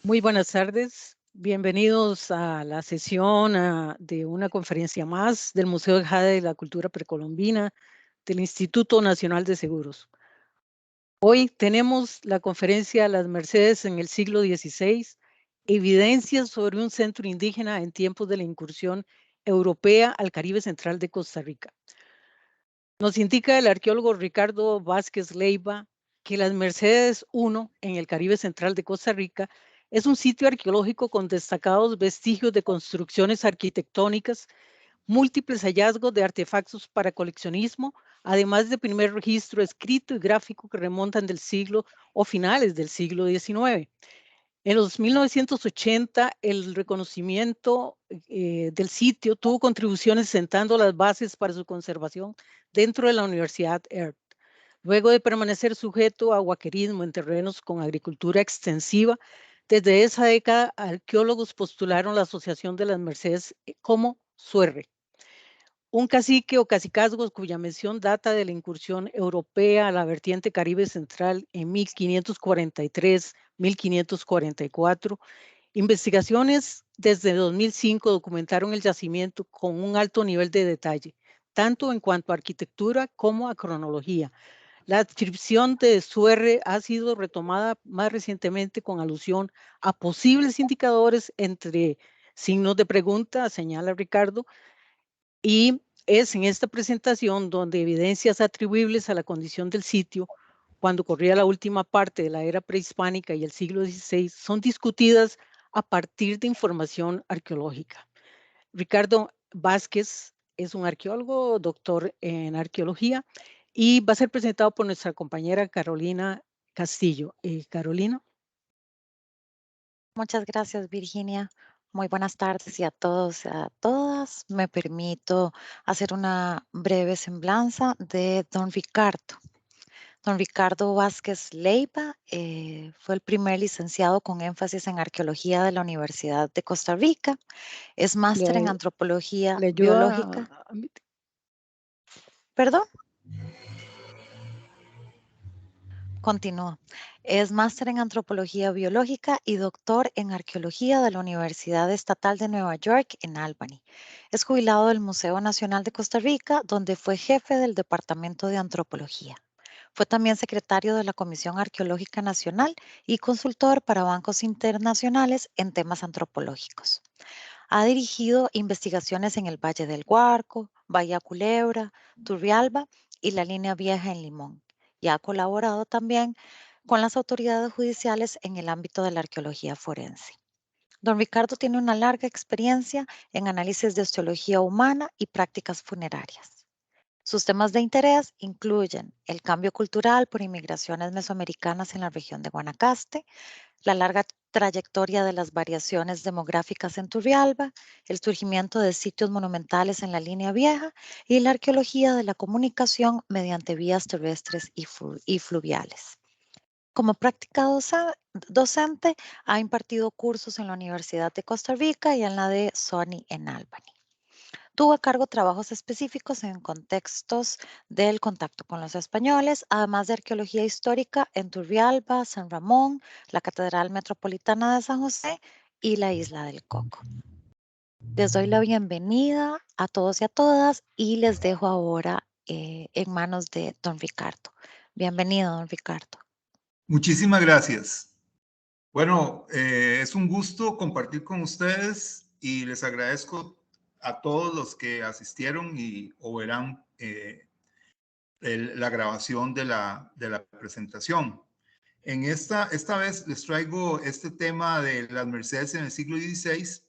Muy buenas tardes. Bienvenidos a la sesión de una conferencia más del Museo de Jade de la Cultura Precolombina del Instituto Nacional de Seguros. Hoy tenemos la conferencia Las Mercedes en el siglo XVI, evidencias sobre un centro indígena en tiempos de la incursión europea al Caribe central de Costa Rica. Nos indica el arqueólogo Ricardo Vázquez Leiva que Las Mercedes I, en el Caribe central de Costa Rica, es un sitio arqueológico con destacados vestigios de construcciones arquitectónicas, múltiples hallazgos de artefactos para coleccionismo, además de primer registro escrito y gráfico que remontan del siglo o finales del siglo XIX. En los 1980, el reconocimiento del sitio tuvo contribuciones sentando las bases para su conservación dentro de la Universidad ERT. Luego de permanecer sujeto a huaquerismo en terrenos con agricultura extensiva, desde esa década arqueólogos postularon la asociación de las Mercedes como SUERRE, un cacique o cacicazgos cuya mención data de la incursión europea a la vertiente Caribe Central en 1543-1544. Investigaciones desde 2005 documentaron el yacimiento con un alto nivel de detalle, tanto en cuanto a arquitectura como a cronología. La adscripción de SUERRE ha sido retomada más recientemente con alusión a posibles indicadores entre signos de pregunta, señala Ricardo, y es en esta presentación donde evidencias atribuibles a la condición del sitio, cuando corría la última parte de la era prehispánica y el siglo XVI, son discutidas a partir de información arqueológica. Ricardo Vázquez es un arqueólogo, doctor en arqueología, y va a ser presentado por nuestra compañera Carolina Castillo. Carolina. Muchas gracias, Virginia. Muy buenas tardes y a todos y a todas. Me permito hacer una breve semblanza de don Ricardo. Don Ricardo Vázquez Leiva fue el primer licenciado con énfasis en arqueología de la Universidad de Costa Rica. Es máster en Le, antropología le ayuda biológica. ¿Perdón? Continúo. Es máster en antropología biológica y doctor en arqueología de la Universidad Estatal de Nueva York en Albany. Es jubilado del Museo Nacional de Costa Rica, donde fue jefe del Departamento de Antropología. Fue también secretario de la Comisión Arqueológica Nacional y consultor para bancos internacionales en temas antropológicos. Ha dirigido investigaciones en el Valle del Guarco, Bahía Culebra, Turrialba y la Línea Vieja en Limón, y ha colaborado también con las autoridades judiciales en el ámbito de la arqueología forense. Don Ricardo tiene una larga experiencia en análisis de osteología humana y prácticas funerarias. Sus temas de interés incluyen el cambio cultural por inmigraciones mesoamericanas en la región de Guanacaste, la larga trayectoria de las variaciones demográficas en Turrialba, el surgimiento de sitios monumentales en la línea vieja y la arqueología de la comunicación mediante vías terrestres y fluviales. Como práctica docente, ha impartido cursos en la Universidad de Costa Rica y en la de SUNY en Albany. Tuvo a cargo trabajos específicos en contextos del contacto con los españoles, además de arqueología histórica en Turrialba, San Ramón, la Catedral Metropolitana de San José y la Isla del Coco. Les doy la bienvenida a todos y a todas y les dejo ahora en manos de don Ricardo. Bienvenido, don Ricardo. Muchísimas gracias. Bueno, es un gusto compartir con ustedes y les agradezco a todos los que asistieron o verán la grabación de la presentación. Esta vez les traigo este tema de las Mercedes en el siglo XVI.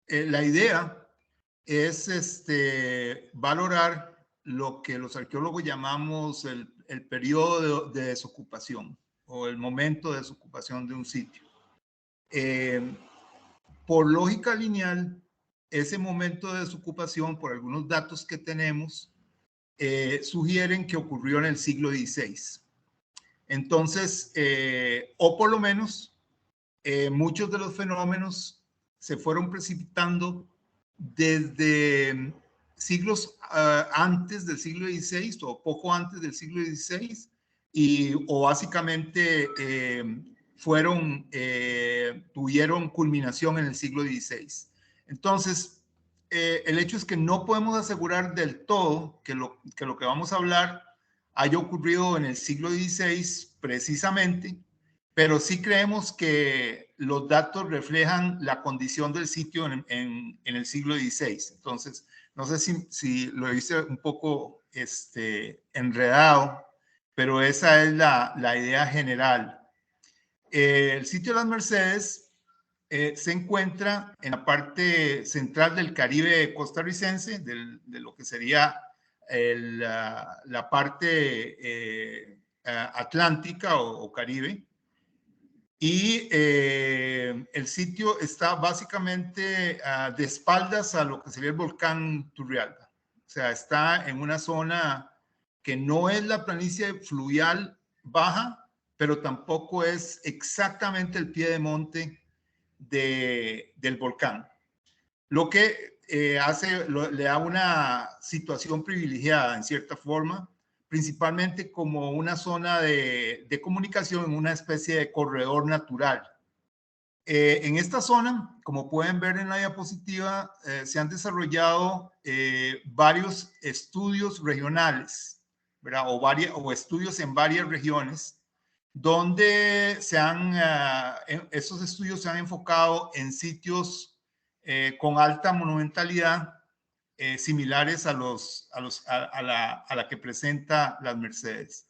La idea es valorar lo que los arqueólogos llamamos el periodo de desocupación o el momento de desocupación de un sitio. Por lógica lineal, ese momento de desocupación, por algunos datos que tenemos, sugieren que ocurrió en el siglo XVI. Entonces, o por lo menos, muchos de los fenómenos se fueron precipitando desde siglos antes del siglo XVI o poco antes del siglo XVI o básicamente tuvieron culminación en el siglo XVI. Entonces, el hecho es que no podemos asegurar del todo que lo que vamos a hablar haya ocurrido en el siglo XVI precisamente, pero sí creemos que los datos reflejan la condición del sitio en el siglo XVI. Entonces, no sé si lo hice un poco enredado, pero esa es la idea general. El sitio de las Mercedes se encuentra en la parte central del Caribe costarricense, de lo que sería la parte atlántica o Caribe. Y el sitio está básicamente de espaldas a lo que sería el volcán Turrialba. O sea, está en una zona que no es la planicie fluvial baja, pero tampoco es exactamente el pie de monte del volcán. Lo que le da una situación privilegiada en cierta forma, principalmente como una zona de comunicación, una especie de corredor natural. En esta zona, como pueden ver en la diapositiva, se han desarrollado varios estudios regionales, ¿verdad? O estudios en varias regiones, donde esos estudios se han enfocado en sitios con alta monumentalidad, similares a la que presenta las Mercedes.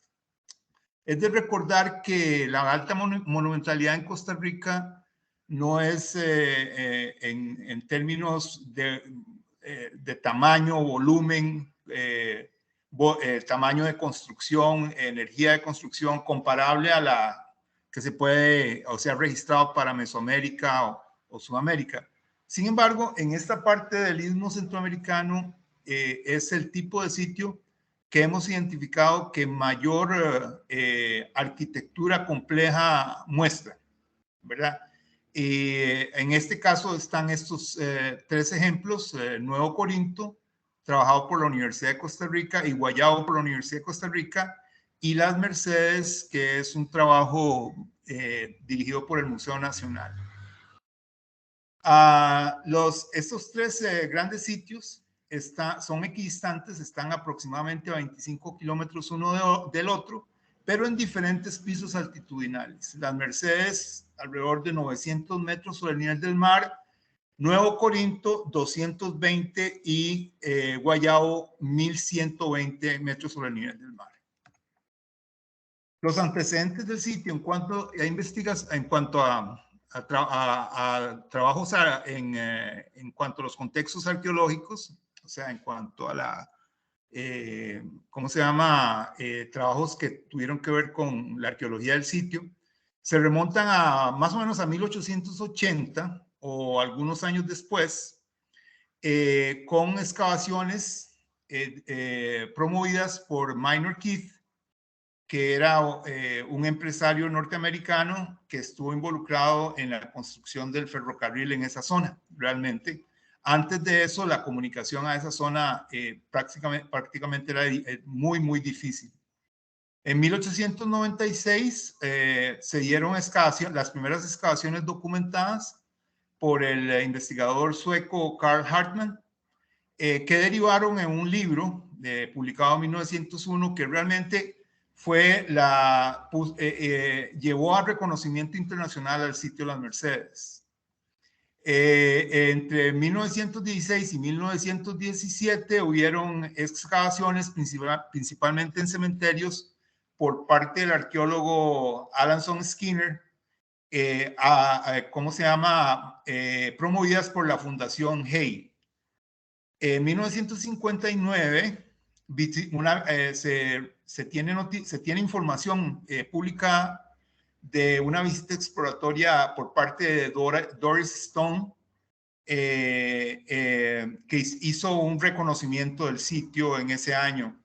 Es de recordar que la alta monumentalidad en Costa Rica no es en términos de tamaño, volumen, tamaño de construcción, energía de construcción, comparable a la que se puede o sea registrado para Mesoamérica o Sudamérica. Sin embargo, en esta parte del istmo centroamericano es el tipo de sitio que hemos identificado que mayor arquitectura compleja muestra, ¿verdad? En este caso están estos tres ejemplos: Nuevo Corinto, trabajado por la Universidad de Costa Rica, y Guayabo por la Universidad de Costa Rica, y Las Mercedes, que es un trabajo dirigido por el Museo Nacional. Estos tres grandes sitios son equidistantes, están aproximadamente a 25 kilómetros uno del otro, pero en diferentes pisos altitudinales. Las Mercedes, alrededor de 900 metros sobre el nivel del mar; Nuevo Corinto, 220, y Guayabo, 1120 metros sobre el nivel del mar. Los antecedentes del sitio en cuanto a investigación, en cuanto a trabajos en cuanto a los contextos arqueológicos, o sea, en cuanto a trabajos que tuvieron que ver con la arqueología del sitio, se remontan más o menos a 1880 o algunos años después, con excavaciones promovidas por Minor Keith, que era un empresario norteamericano que estuvo involucrado en la construcción del ferrocarril en esa zona. Realmente, antes de eso, la comunicación a esa zona prácticamente era muy, muy difícil. En 1896 se dieron las primeras excavaciones documentadas por el investigador sueco Carl Hartman, que derivaron en un libro publicado en 1901 que realmente llevó a reconocimiento internacional al sitio de las Mercedes. Entre 1916 y 1917 hubieron excavaciones principalmente en cementerios por parte del arqueólogo Alanson Skinner, promovidas por la Fundación Hay. En 1959 se tiene información publicada de una visita exploratoria por parte de Doris Stone, que hizo un reconocimiento del sitio en ese año.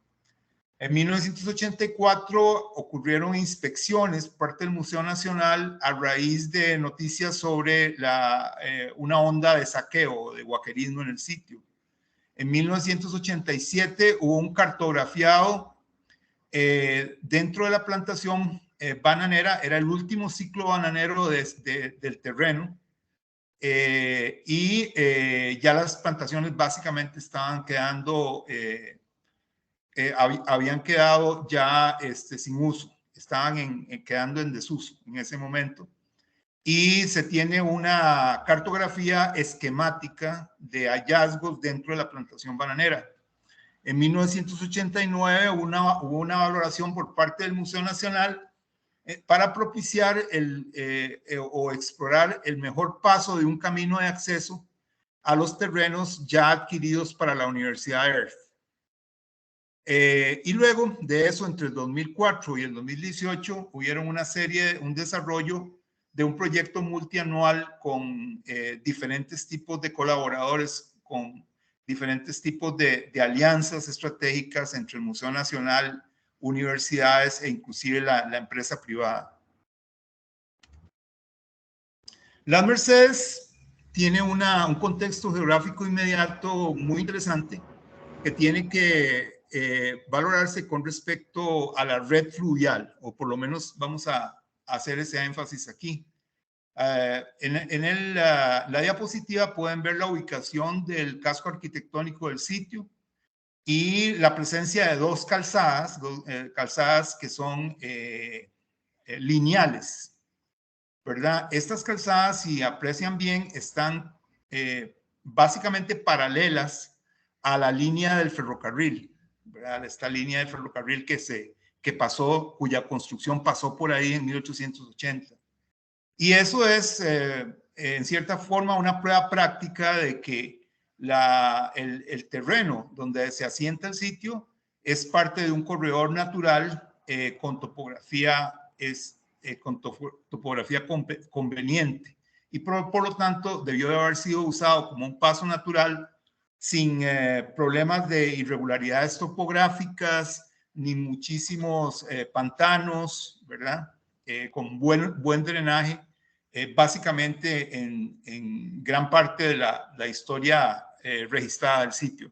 En 1984 ocurrieron inspecciones por parte del Museo Nacional a raíz de noticias sobre una onda de saqueo, de guaquerismo en el sitio. En 1987 hubo un cartografiado dentro de la plantación bananera, era el último ciclo bananero del terreno, y ya las plantaciones básicamente estaban quedando, habían quedado ya sin uso, estaban quedando en desuso en ese momento. Y se tiene una cartografía esquemática de hallazgos dentro de la plantación bananera. En 1989 hubo una valoración por parte del Museo Nacional para propiciar o explorar el mejor paso de un camino de acceso a los terrenos ya adquiridos para la Universidad de Earth. Y luego de eso, entre el 2004 y el 2018, hubieron un desarrollo de un proyecto multianual con diferentes tipos de colaboradores, con diferentes tipos de alianzas estratégicas entre el Museo Nacional, universidades e inclusive la empresa privada. Las Mercedes tiene un contexto geográfico inmediato muy interesante que tiene que valorarse con respecto a la red fluvial, o por lo menos vamos a hacer ese énfasis aquí. En la diapositiva pueden ver la ubicación del casco arquitectónico del sitio y la presencia de dos calzadas, calzadas que son lineales, ¿verdad? Estas calzadas, si aprecian bien, están básicamente paralelas a la línea del ferrocarril, ¿verdad? Esta línea de ferrocarril cuya construcción pasó por ahí en 1880. Y eso es, en cierta forma, una prueba práctica de que el terreno donde se asienta el sitro es parte de un corredor natural con topografía conveniente. Y por lo tanto, debió de haber sido usado como un paso natural sin problemas de irregularidades topográficas, ni muchísimos pantanos, ¿verdad? Con buen drenaje, básicamente en gran parte de la historia registrada del sitio.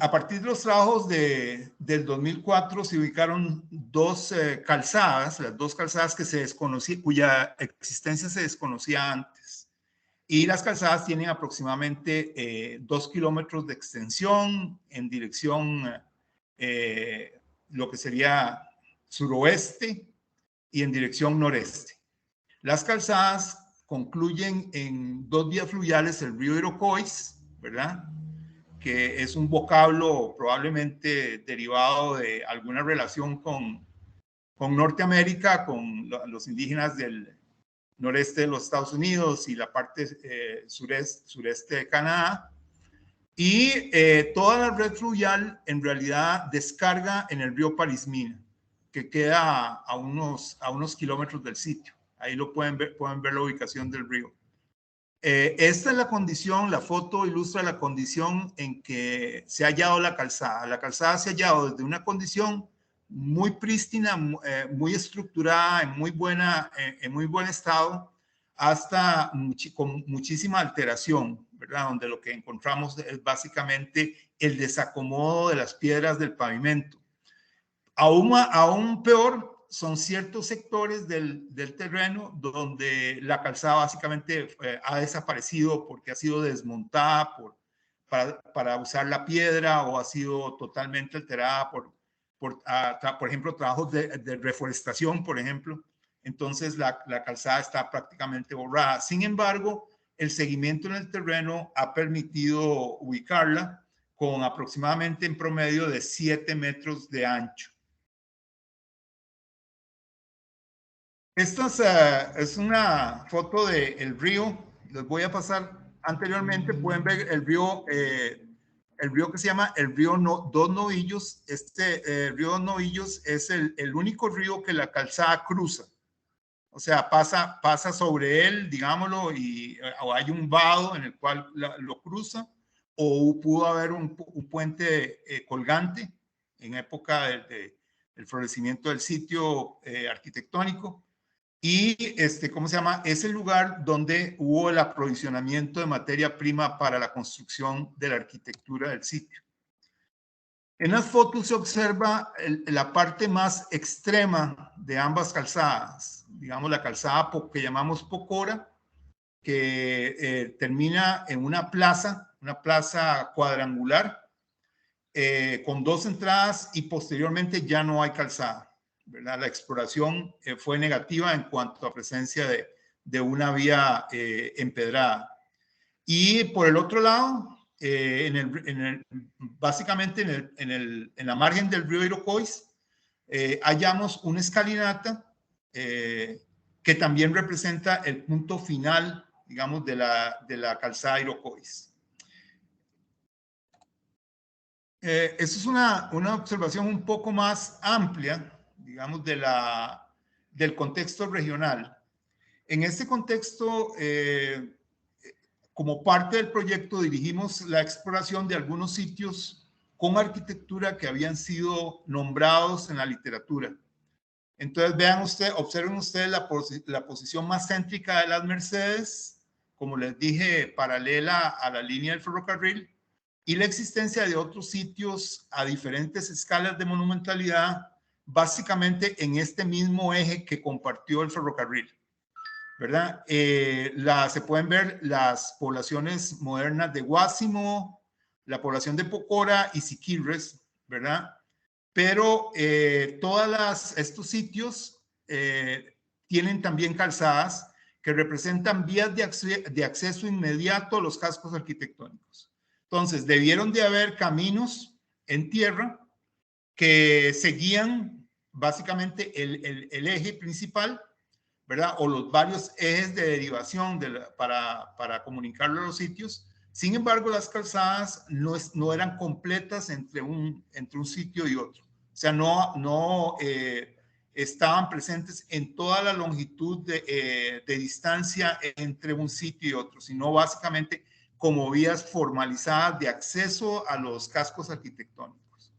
A partir de los trabajos del 2004 se ubicaron dos calzadas, las dos calzadas que se desconocían, cuya existencia se desconocía antes. Y las calzadas tienen aproximadamente 2 kilómetros de extensión en dirección lo que sería suroeste y en dirección noreste. Las calzadas concluyen en dos vías fluviales, el río Iroquois, ¿verdad?, que es un vocablo probablemente derivado de alguna relación con Norteamérica, con los indígenas del noreste de los Estados Unidos y la parte sureste de Canadá. Y toda la red fluvial en realidad descarga en el río Parismina, que queda a unos kilómetros del sitio. Ahí lo pueden ver la ubicación del río. Esta es la condición, la foto ilustra la condición en que se ha hallado la calzada. La calzada se ha hallado desde una condición muy prístina, muy estructurada, en muy buen estado, hasta con muchísima alteración, ¿verdad? Donde lo que encontramos es básicamente el desacomodo de las piedras del pavimento. Aún peor son ciertos sectores del terreno donde la calzada básicamente ha desaparecido porque ha sido desmontada para usar la piedra, o ha sido totalmente alterada por ejemplo, trabajos de reforestación, por ejemplo. Entonces la calzada está prácticamente borrada. Sin embargo, el seguimiento en el terreno ha permitido ubicarla con aproximadamente en promedio de 7 metros de ancho. Esta es una foto del río. Les voy a pasar anteriormente. Pueden ver el río que se llama el río Dos Novillos. Río Dos Novillos es el único río que la calzada cruza. O sea, pasa sobre él, digámoslo, o hay un vado en el cual lo cruza, o pudo haber un puente colgante en época del florecimiento del sitio arquitectónico. Y ¿cómo se llama? Es el lugar donde hubo el aprovisionamiento de materia prima para la construcción de la arquitectura del sitio. En las fotos se observa la parte más extrema de ambas calzadas, digamos la calzada que llamamos Pocora, que termina en una plaza cuadrangular, con 2 entradas y posteriormente ya no hay calzada, ¿verdad? La exploración fue negativa en cuanto a presencia de una vía empedrada. Y por el otro lado, básicamente en la margen del río Iroquois, hallamos una escalinata que también representa el punto final, digamos, de la calzada Iroquois. Eso es una observación un poco más amplia, digamos, del contexto regional. En este contexto, como parte del proyecto, dirigimos la exploración de algunos sitios con arquitectura que habían sido nombrados en la literatura. Entonces, observen ustedes la posición más céntrica de las Mercedes, como les dije, paralela a la línea del ferrocarril, y la existencia de otros sitios a diferentes escalas de monumentalidad, básicamente en este mismo eje que compartió el ferrocarril, ¿verdad? Se pueden ver las poblaciones modernas de Guásimo, la población de Pocora y Siquirres, ¿verdad? Pero estos sitios tienen también calzadas que representan vías de acceso inmediato a los cascos arquitectónicos. Entonces, debieron de haber caminos en tierra que seguían básicamente el eje principal, ¿verdad? O los varios ejes de derivación para comunicarlo a los sitios. Sin embargo, las calzadas no eran completas entre un sitio y otro. O sea, no estaban presentes en toda la longitud de distancia entre un sitio y otro, sino básicamente como vías formalizadas de acceso a los cascos arquitectónicos.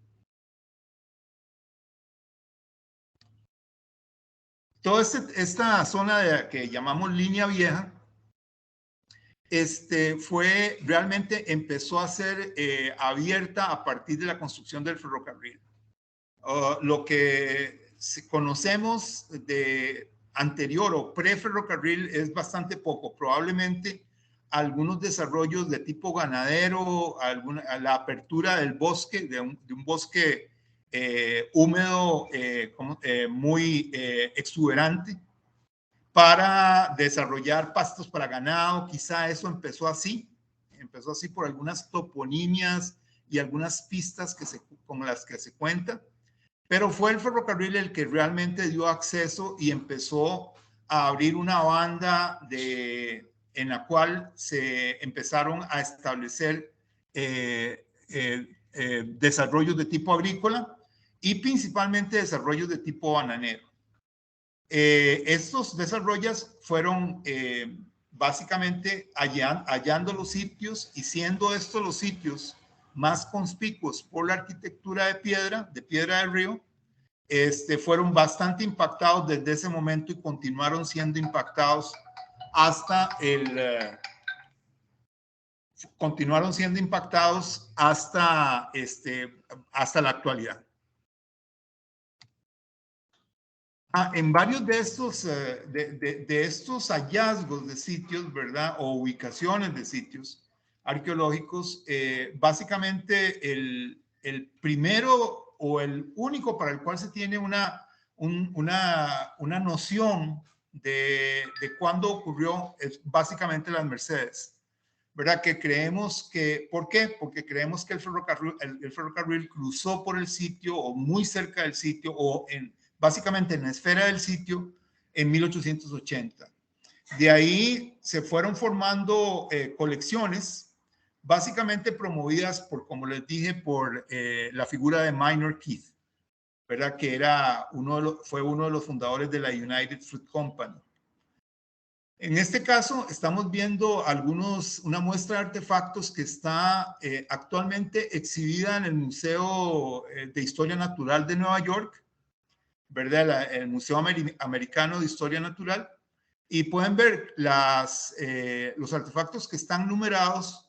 Toda esta zona que llamamos línea vieja, realmente empezó a ser abierta a partir de la construcción del ferrocarril. Lo que conocemos de anterior o pre-ferrocarril es bastante poco. Probablemente algunos desarrollos de tipo ganadero, la apertura del bosque, de un bosque húmedo muy exuberante para desarrollar pastos para ganado. Quizá eso empezó así por algunas toponimias y algunas pistas con las que se cuenta. Pero fue el ferrocarril el que realmente dio acceso y empezó a abrir una banda en la cual se empezaron a establecer desarrollos de tipo agrícola y principalmente desarrollos de tipo bananero. Estos desarrollos fueron básicamente hallando los sitios y siendo estos los sitios más conspicuos por la arquitectura de piedra del río, fueron bastante impactados desde ese momento y continuaron siendo impactados hasta la actualidad. En varios de estos hallazgos de sitios, ¿verdad? O ubicaciones de sitios arqueológicos, básicamente el primero o el único para el cual se tiene una noción de cuándo ocurrió es básicamente las Mercedes, ¿verdad? ¿Por qué? Porque creemos que el ferrocarril cruzó por el sitio o muy cerca del sitio o básicamente en la esfera del sitio en 1880. De ahí se fueron formando colecciones, básicamente promovidas como les dije, por la figura de Minor Keith, ¿verdad? Que fue uno de los fundadores de la United Fruit Company. En este caso, estamos viendo una muestra de artefactos que está actualmente exhibida en el Museo de Historia Natural de Nueva York, ¿verdad? El Museo Americano de Historia Natural, y pueden ver los artefactos que están numerados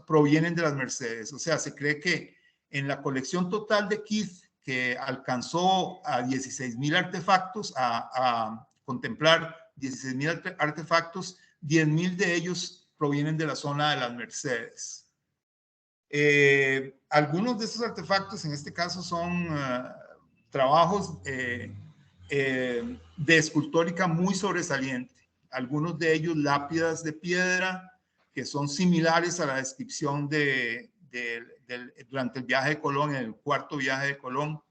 provienen de las Mercedes. O sea, se cree que en la colección total de Keith, que alcanzó a 16,000 artefactos, a contemplar 16,000 artefactos, 10,000 de ellos provienen de la zona de las Mercedes. Algunos de esos artefactos, en este caso, son trabajos de escultórica muy sobresaliente. Algunos de ellos lápidas de piedra que son similares a la descripción durante el viaje de Colón, en el cuarto viaje de Colón,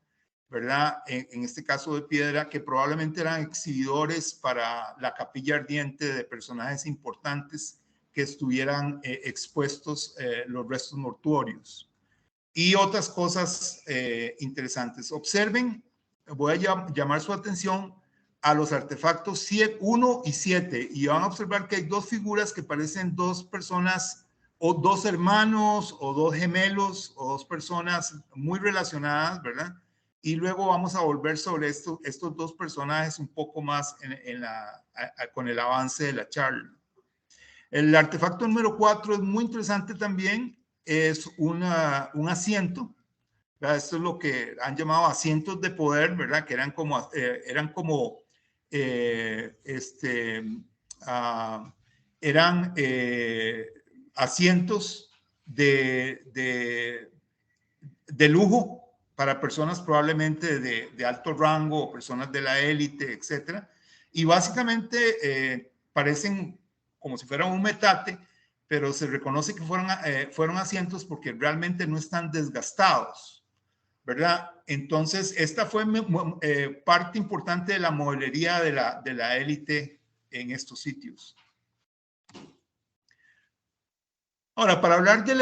¿verdad? En este caso de piedra, que probablemente eran exhibidores para la capilla ardiente de personajes importantes que estuvieran expuestos los restos mortuorios. Y otras cosas interesantes. Observen, voy a llamar su atención a los artefactos 1 y 7, y van a observar que hay dos figuras que parecen dos personas, o dos hermanos, o dos gemelos, o dos personas muy relacionadas, ¿verdad? Y luego vamos a volver sobre estos dos personajes un poco más con el avance de la charla. El artefacto número 4 es muy interesante también, es un asiento, ¿verdad? Esto es lo que han llamado asientos de poder, ¿verdad? Que eran como asientos de lujo para personas probablemente de alto rango o personas de la élite, etcétera. Y básicamente parecen como si fueran un metate, pero se reconoce que fueron asientos porque realmente no están desgastados, ¿verdad? Entonces, esta fue parte importante de la modelería de la élite en estos sitios. Ahora, para hablar de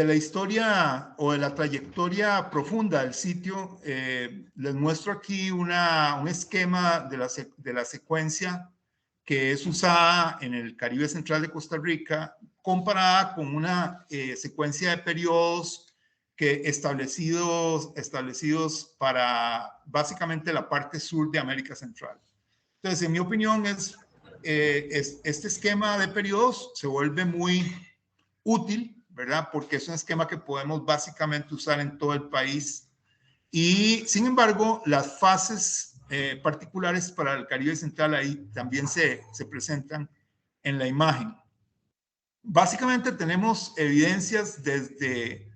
la historia o de la trayectoria profunda del sitio, les muestro aquí un esquema de la secuencia que es usada en el Caribe central de Costa Rica, comparada con una secuencia de periodos establecidos para básicamente la parte sur de América Central. Entonces, en mi opinión, este esquema de periodos se vuelve muy útil, ¿verdad? Porque es un esquema que podemos básicamente usar en todo el país. Y, sin embargo, las fases particulares para el Caribe Central ahí también se presentan en la imagen. Básicamente tenemos evidencias desde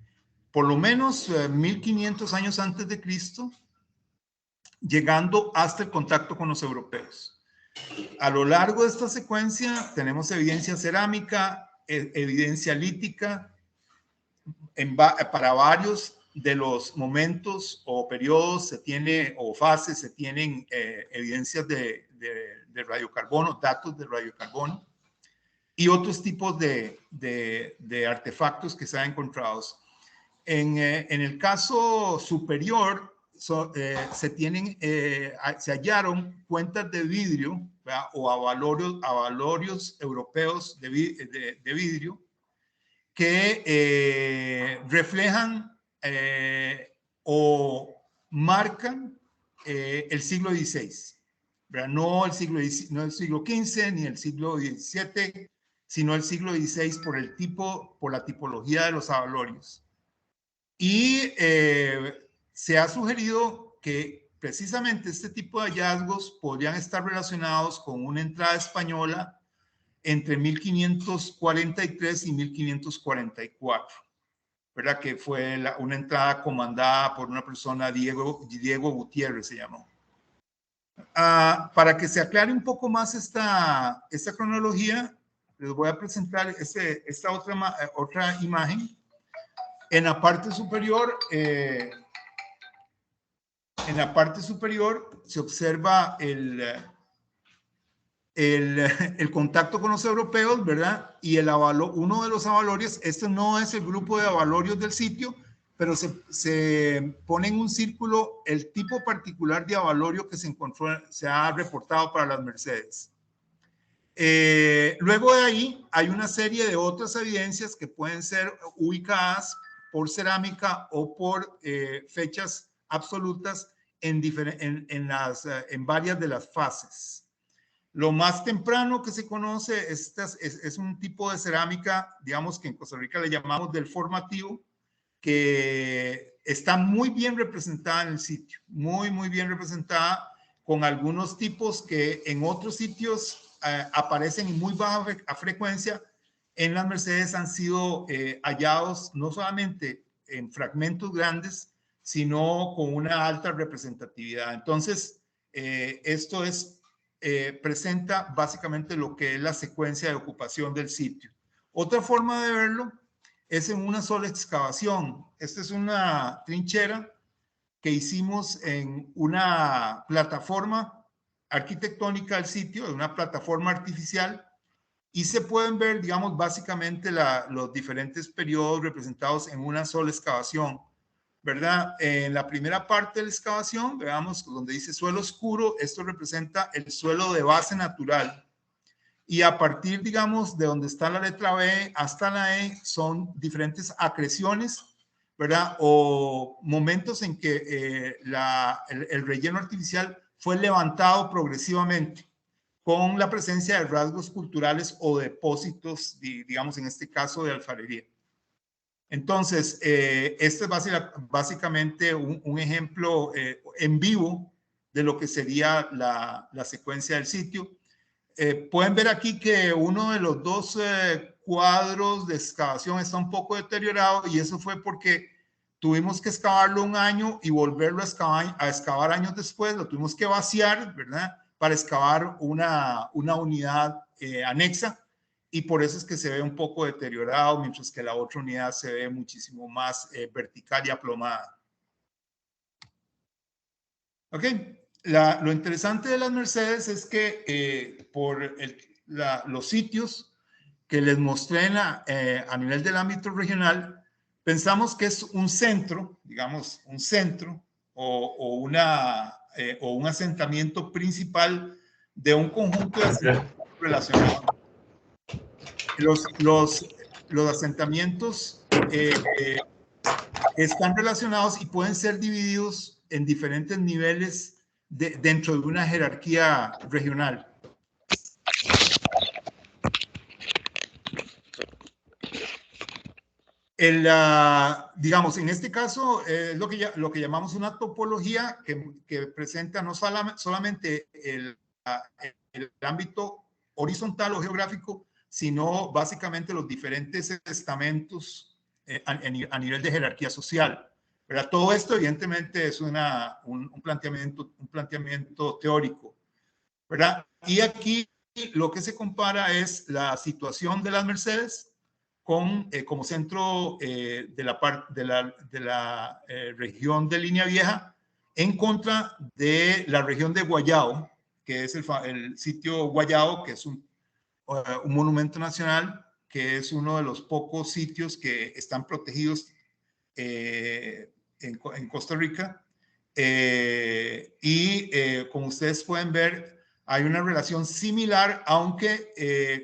por lo menos 1500 años antes de Cristo, llegando hasta el contacto con los europeos. A lo largo de esta secuencia tenemos evidencia cerámica, evidencia lítica, para varios de los momentos o periodos o fases se tienen evidencias de radiocarbono, datos de radiocarbono y otros tipos de artefactos que se han encontrado. En el caso superior se hallaron cuentas de vidrio, ¿verdad? O avalorios europeos de vidrio que reflejan o marcan el siglo XVI, ¿verdad? No el siglo XV ni el siglo XVII, sino el siglo XVI por la tipología de los avalorios. Y se ha sugerido que precisamente este tipo de hallazgos podrían estar relacionados con una entrada española entre 1543 y 1544, ¿verdad? Que fue una entrada comandada por una persona, Diego Gutiérrez se llamó. Para que se aclare un poco más esta cronología, les voy a presentar esta otra imagen. En la parte superior se observa el contacto con los europeos, ¿verdad? Y uno de los avalorios, este no es el grupo de avalorios del sitio, pero se pone en un círculo el tipo particular de avalorio que se ha reportado para las Mercedes. Luego de ahí hay una serie de otras evidencias que pueden ser ubicadas por cerámica o por fechas absolutas en varias de las fases. Lo más temprano que se conoce es un tipo de cerámica, digamos que en Costa Rica le llamamos del formativo, que está muy bien representada en el sitio, muy bien representada, con algunos tipos que en otros sitios aparecen en muy baja frecuencia. En las Mercedes han sido hallados no solamente en fragmentos grandes, sino con una alta representatividad. Entonces, esto presenta básicamente lo que es la secuencia de ocupación del sitio. Otra forma de verlo es en una sola excavación. Esta es una trinchera que hicimos en una plataforma arquitectónica del sitio, en una plataforma artificial, y se pueden ver, digamos, básicamente los diferentes periodos representados en una sola excavación, ¿verdad? En la primera parte de la excavación, veamos donde dice suelo oscuro, esto representa el suelo de base natural. Y a partir, digamos, de donde está la letra B hasta la E, son diferentes acreciones, ¿verdad? O momentos en que el relleno artificial fue levantado progresivamente con la presencia de rasgos culturales o depósitos, digamos, en este caso de alfarería. Entonces, este es básicamente un ejemplo en vivo de lo que sería la secuencia del sitio. Pueden ver aquí que uno de los dos cuadros de excavación está un poco deteriorado, y eso fue porque tuvimos que excavarlo un año y volverlo a excavar años después. Lo tuvimos que vaciar, ¿verdad?, para excavar una unidad anexa, y por eso es que se ve un poco deteriorado, mientras que la otra unidad se ve muchísimo más vertical y aplomada. Ok. Lo interesante de las Mercedes es que por los sitios que les mostré a nivel del ámbito regional, pensamos que es un centro, digamos, un centro o un asentamiento principal de un conjunto de asentamientos relacionados. Los asentamientos están relacionados y pueden ser divididos en diferentes niveles dentro de una jerarquía regional. Digamos, en este caso es lo que llamamos una topología que presenta no solamente el ámbito horizontal o geográfico, sino básicamente los diferentes estamentos a nivel de jerarquía social. ¿Verdad? Todo esto evidentemente es un planteamiento teórico, ¿verdad? Y aquí lo que se compara es la situación de las Mercedes como centro de la región de Línea Vieja, en contra de la región de Guayao, que es el sitio Guayao, que es un monumento nacional, que es uno de los pocos sitios que están protegidos en Costa Rica. Como ustedes pueden ver, hay una relación similar, aunque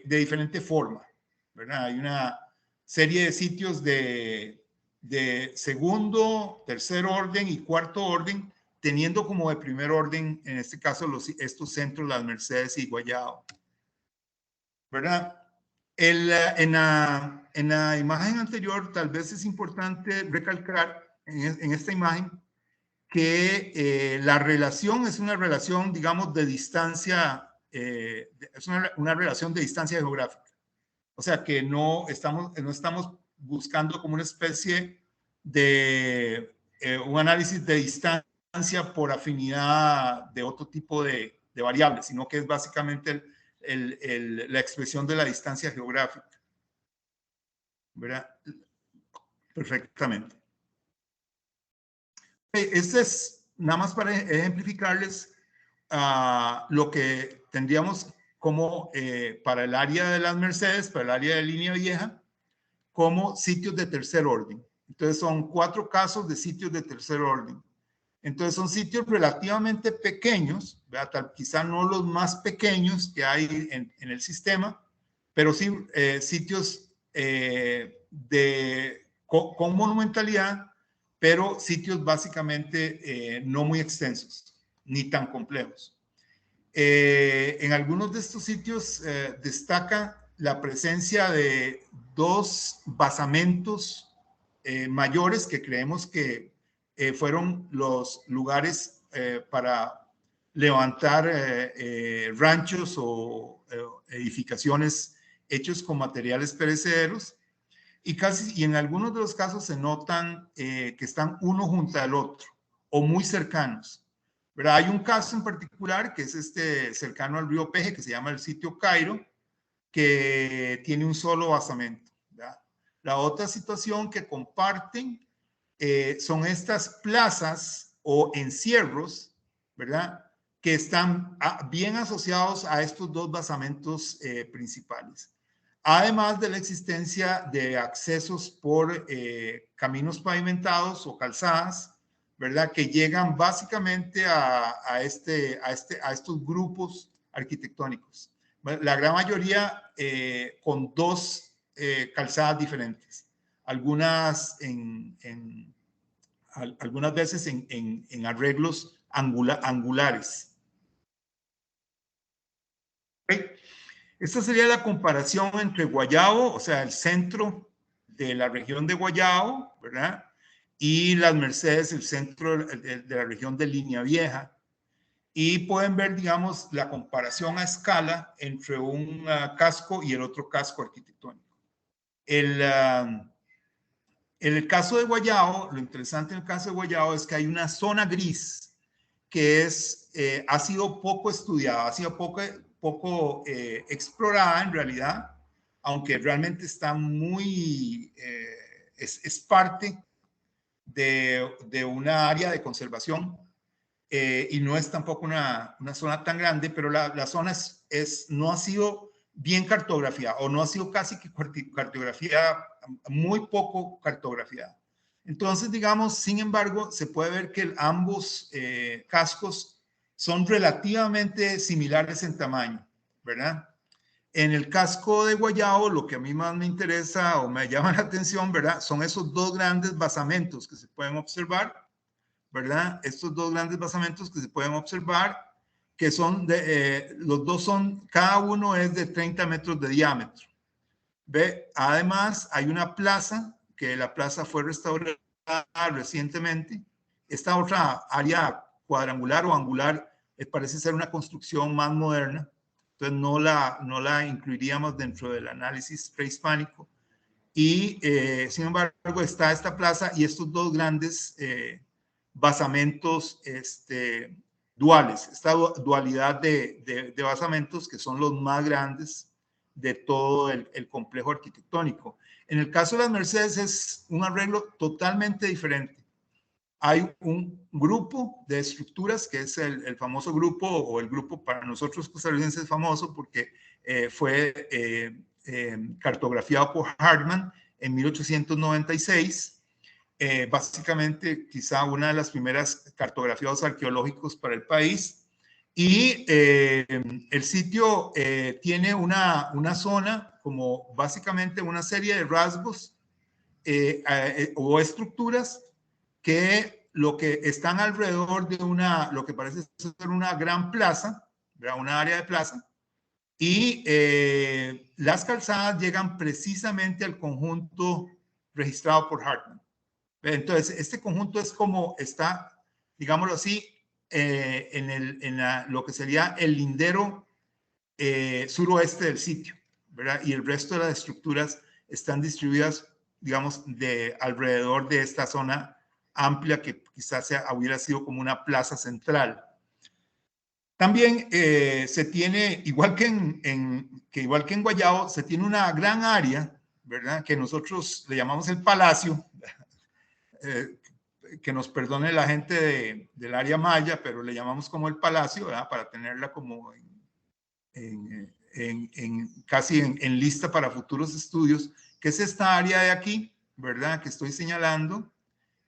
de diferente forma, ¿verdad? Hay una serie de sitios de segundo, tercer orden y cuarto orden, teniendo como de primer orden, en este caso, estos centros, las Mercedes y Guayao, ¿verdad? En la imagen anterior, tal vez es importante recalcar en esta imagen que la relación es una relación, digamos, de distancia, es una relación de distancia geográfica. O sea, que no estamos buscando como una especie de un análisis de distancia por afinidad de otro tipo de variables, sino que es básicamente la expresión de la distancia geográfica, ¿verdad? Perfectamente. Este es nada más para ejemplificarles lo que tendríamos como para el área de las Mercedes, para el área de Línea Vieja, como sitios de tercer orden. Entonces son 4 casos de sitios de tercer orden. Entonces son sitios relativamente pequeños, quizá no los más pequeños que hay en el sistema, pero sí sitios con monumentalidad, pero sitios básicamente no muy extensos, ni tan complejos. En algunos de estos sitios destaca la presencia de 2 basamentos mayores que creemos que fueron los lugares para levantar ranchos o edificaciones hechos con materiales perecederos, y en algunos de los casos se notan que están uno junto al otro o muy cercanos. ¿Verdad? Hay un caso en particular que es cercano al río Peje, que se llama el sitio Cairo, que tiene un solo basamento. ¿Verdad? La otra situación que comparten son estas plazas o encierros, ¿verdad? Que están bien asociados a estos dos basamentos principales. Además de la existencia de accesos por caminos pavimentados o calzadas, ¿verdad? Que llegan básicamente a estos grupos arquitectónicos. La gran mayoría con dos calzadas diferentes. Algunas algunas veces en arreglos angulares. ¿Okay? Esta sería la comparación entre Guayabo, o sea, el centro de la región de Guayabo, ¿verdad? Y Las Mercedes, el centro de la región de Línea Vieja. Y pueden ver, digamos, la comparación a escala entre un casco y el otro casco arquitectónico. En el caso de Guayabo, lo interesante en el caso de Guayabo es que hay una zona gris que ha sido poco estudiada, ha sido poco explorada en realidad, aunque realmente está muy, es parte de una área de conservación y no es tampoco una zona tan grande, pero la zona no ha sido bien cartografiada o no ha sido casi que cartografiada, muy poco cartografiada. Entonces, digamos, sin embargo, se puede ver que ambos cascos son relativamente similares en tamaño, ¿verdad? En el casco de Guayabo, lo que a mí más me interesa o me llama la atención, ¿verdad? Son esos dos grandes basamentos que se pueden observar, ¿verdad? Estos dos grandes basamentos que se pueden observar, que son los dos son, cada uno es de 30 metros de diámetro. ¿Ve? Además, hay una plaza, que la plaza fue restaurada recientemente. Esta otra área cuadrangular o angular parece ser una construcción más moderna, entonces no la incluiríamos dentro del análisis prehispánico. Y, sin embargo, está esta plaza y estos dos grandes basamentos duales, esta dualidad de basamentos que son los más grandes de todo el complejo arquitectónico. En el caso de Las Mercedes es un arreglo totalmente diferente. Hay un grupo de estructuras que es el famoso grupo, o el grupo para nosotros costarricenses famoso porque fue cartografiado por Hartmann en 1896. Básicamente quizá una de las primeras cartografiados arqueológicos para el país, y el sitio tiene una zona como básicamente una serie de rasgos o estructuras que lo que están alrededor de lo que parece ser una gran plaza, ¿verdad? Una área de plaza, y las calzadas llegan precisamente al conjunto registrado por Hartmann. Entonces, este conjunto es como está, digámoslo así, lo que sería el lindero suroeste del sitio, ¿verdad? Y el resto de las estructuras están distribuidas, digamos, alrededor de esta zona amplia que quizás hubiera sido como una plaza central. También se tiene, igual que en Guayabo, se tiene una gran área, ¿verdad? Que nosotros le llamamos el Palacio, que nos perdone la gente del área maya, pero le llamamos como el Palacio, ¿verdad? Para tenerla como casi en lista para futuros estudios, que es esta área de aquí, ¿verdad? Que estoy señalando,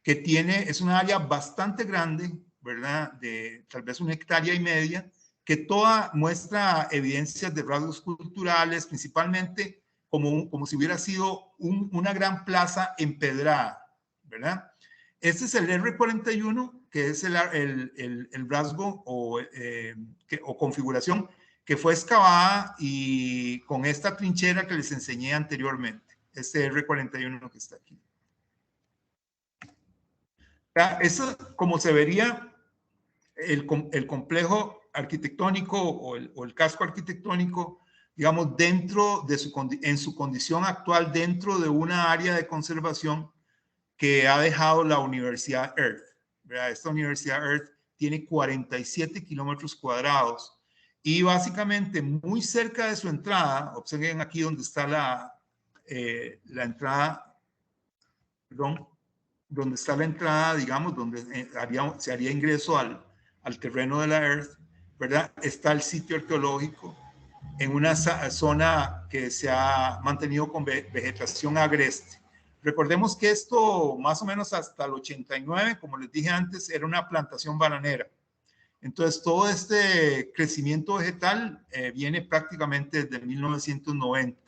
que es una área bastante grande, ¿verdad? De tal vez 1,5 hectáreas, que toda muestra evidencias de rasgos culturales, principalmente como si hubiera sido una gran plaza empedrada, ¿verdad? Este es el R41, que es el rasgo o configuración que fue excavada y con esta trinchera que les enseñé anteriormente, este R41 que está aquí. Eso, como se vería, el complejo arquitectónico o el casco arquitectónico, digamos, dentro de en su condición actual, dentro de una área de conservación que ha dejado la Universidad Earth, ¿verdad? Esta Universidad Earth tiene 47 kilómetros cuadrados y básicamente muy cerca de su entrada, observen aquí donde está la entrada, perdón, donde está la entrada, digamos, donde se haría ingreso al terreno de la Earth, ¿verdad? Está el sitio arqueológico en una zona que se ha mantenido con vegetación agreste. Recordemos que esto, más o menos hasta el 89, como les dije antes, era una plantación bananera. Entonces, todo este crecimiento vegetal viene prácticamente desde 1990.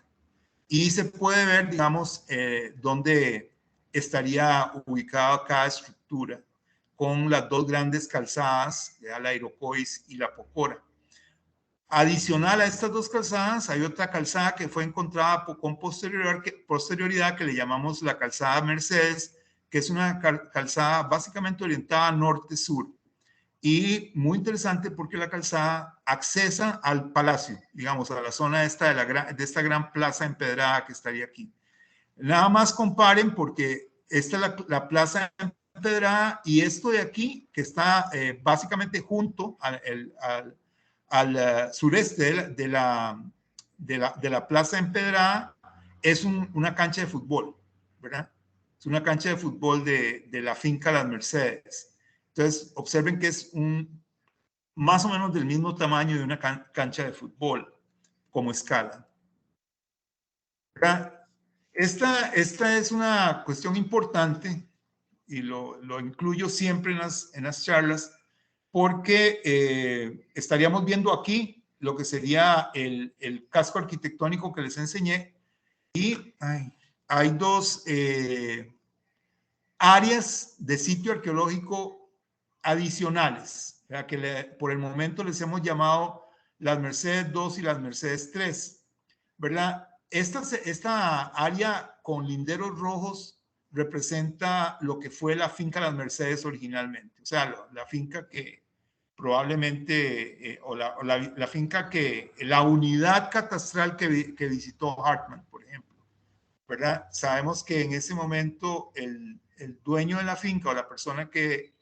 Y se puede ver, digamos, dónde estaría ubicada cada estructura, con las dos grandes calzadas, la Iroquois y la Pocora. Adicional a estas dos calzadas, hay otra calzada que fue encontrada con posterioridad que le llamamos la calzada Mercedes, que es una calzada básicamente orientada norte-sur. Y muy interesante porque la calzada accesa al palacio, digamos, a la zona esta de esta gran plaza empedrada que estaría aquí. Nada más comparen porque esta es la plaza empedrada y esto de aquí, que está básicamente junto al sureste de la plaza empedrada, es una cancha de fútbol, ¿verdad? Es una cancha de fútbol de la finca Las Mercedes. Entonces, observen que es más o menos del mismo tamaño de una cancha de fútbol como escala. ¿Verdad? Esta es una cuestión importante y lo incluyo siempre en las charlas porque estaríamos viendo aquí lo que sería el casco arquitectónico que les enseñé y hay dos áreas de sitio arqueológico adicionales, que por el momento les hemos llamado las Mercedes 2 y las Mercedes 3, ¿verdad? Esta área con linderos rojos representa lo que fue la finca Las Mercedes originalmente, o sea, la finca que probablemente, la finca la unidad catastral que visitó Hartman, por ejemplo, ¿verdad? Sabemos que en ese momento el dueño de la finca o la persona que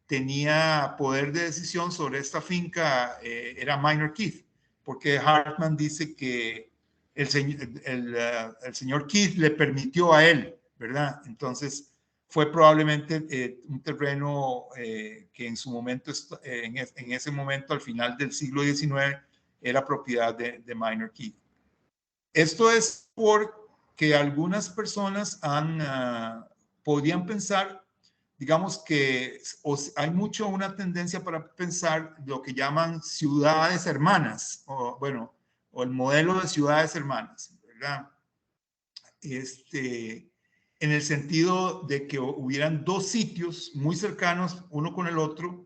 tenía poder de decisión sobre esta finca era Minor Keith, porque Hartman dice que el señor Keith le permitió a él, ¿verdad? Entonces fue probablemente un terreno que en su momento, en ese momento, al final del siglo XIX, era propiedad de Minor Keith. Esto es porque algunas personas podrían pensar, digamos que hay mucho una tendencia para pensar lo que llaman ciudades hermanas, o el modelo de ciudades hermanas, ¿verdad? En el sentido de que hubieran dos sitios muy cercanos uno con el otro,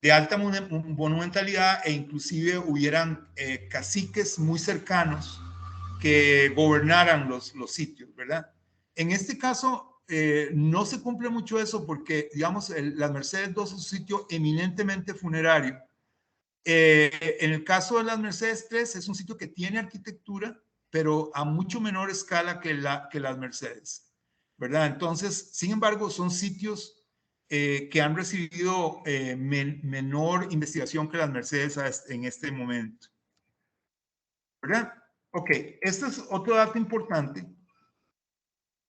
de alta monumentalidad e inclusive hubieran caciques muy cercanos que gobernaran los sitios, ¿verdad? En este caso, no se cumple mucho eso porque, digamos, las Mercedes 2 es un sitio eminentemente funerario. En el caso de las Mercedes 3 es un sitio que tiene arquitectura, pero a mucho menor escala que las Mercedes, ¿verdad? Entonces, sin embargo, son sitios que han recibido menor investigación que las Mercedes en este momento, ¿verdad? Ok, este es otro dato importante.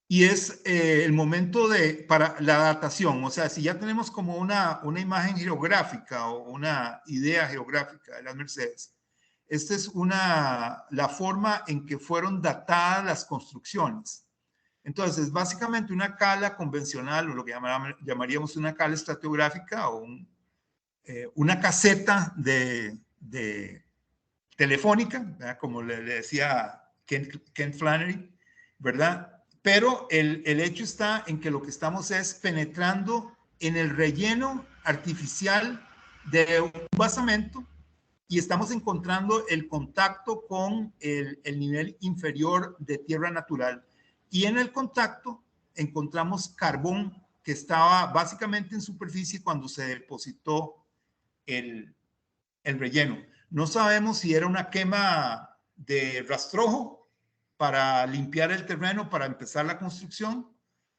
Y es el momento para la datación, o sea, si ya tenemos como una imagen geográfica o una idea geográfica de las Mercedes, esta es la forma en que fueron datadas las construcciones. Entonces, básicamente una cala convencional, o lo que llamaríamos una cala estratigrafía o una caseta de telefónica, ¿verdad? Como le decía Ken Flannery, ¿verdad? Pero el hecho está en que lo que estamos es penetrando en el relleno artificial de un basamento y estamos encontrando el contacto con el nivel inferior de tierra natural. Y en el contacto encontramos carbón que estaba básicamente en superficie cuando se depositó el relleno. No sabemos si era una quema de rastrojo para limpiar el terreno, para empezar la construcción,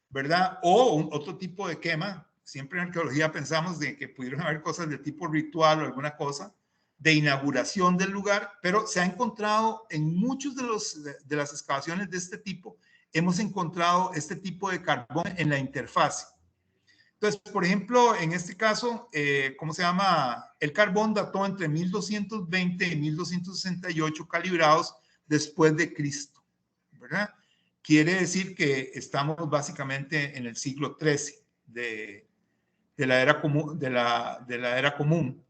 ¿verdad? O otro tipo de quema. Siempre en arqueología pensamos de que pudieron haber cosas de tipo ritual o alguna cosa de inauguración del lugar, pero se ha encontrado en muchos de las excavaciones de este tipo, hemos encontrado este tipo de carbón en la interfase. Entonces, por ejemplo, en este caso, ¿cómo se llama? El carbón dató entre 1220 y 1268 calibrados después de Cristo, ¿verdad? Quiere decir que estamos básicamente en el siglo XIII de la era común, de la era común.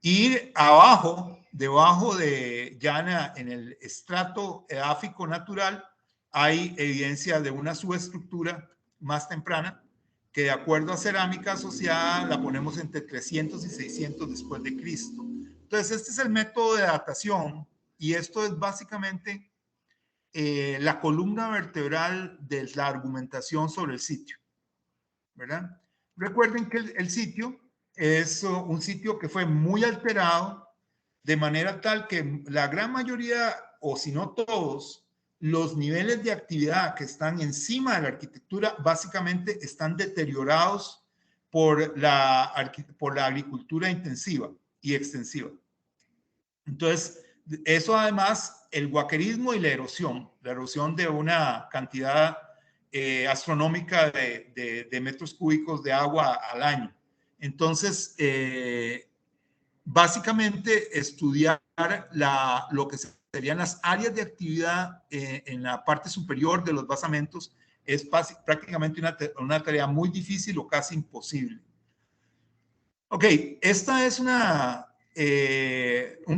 Y abajo, debajo de ya en el estrato edáfico natural, hay evidencia de una subestructura más temprana, que de acuerdo a cerámica asociada la ponemos entre 300 y 600 después de Cristo. Entonces, este es el método de datación y esto es básicamente la columna vertebral de la argumentación sobre el sitio, ¿verdad? Recuerden que el sitio es un sitio que fue muy alterado de manera tal que la gran mayoría, o si no todos, los niveles de actividad que están encima de la arquitectura básicamente están deteriorados por la agricultura intensiva y extensiva. Entonces, eso además, el guaquerismo y la erosión de una cantidad astronómica de metros cúbicos de agua al año. Entonces, básicamente estudiar lo que serían las áreas de actividad en la parte superior de los basamentos es prácticamente una tarea muy difícil o casi imposible. Ok, esta es un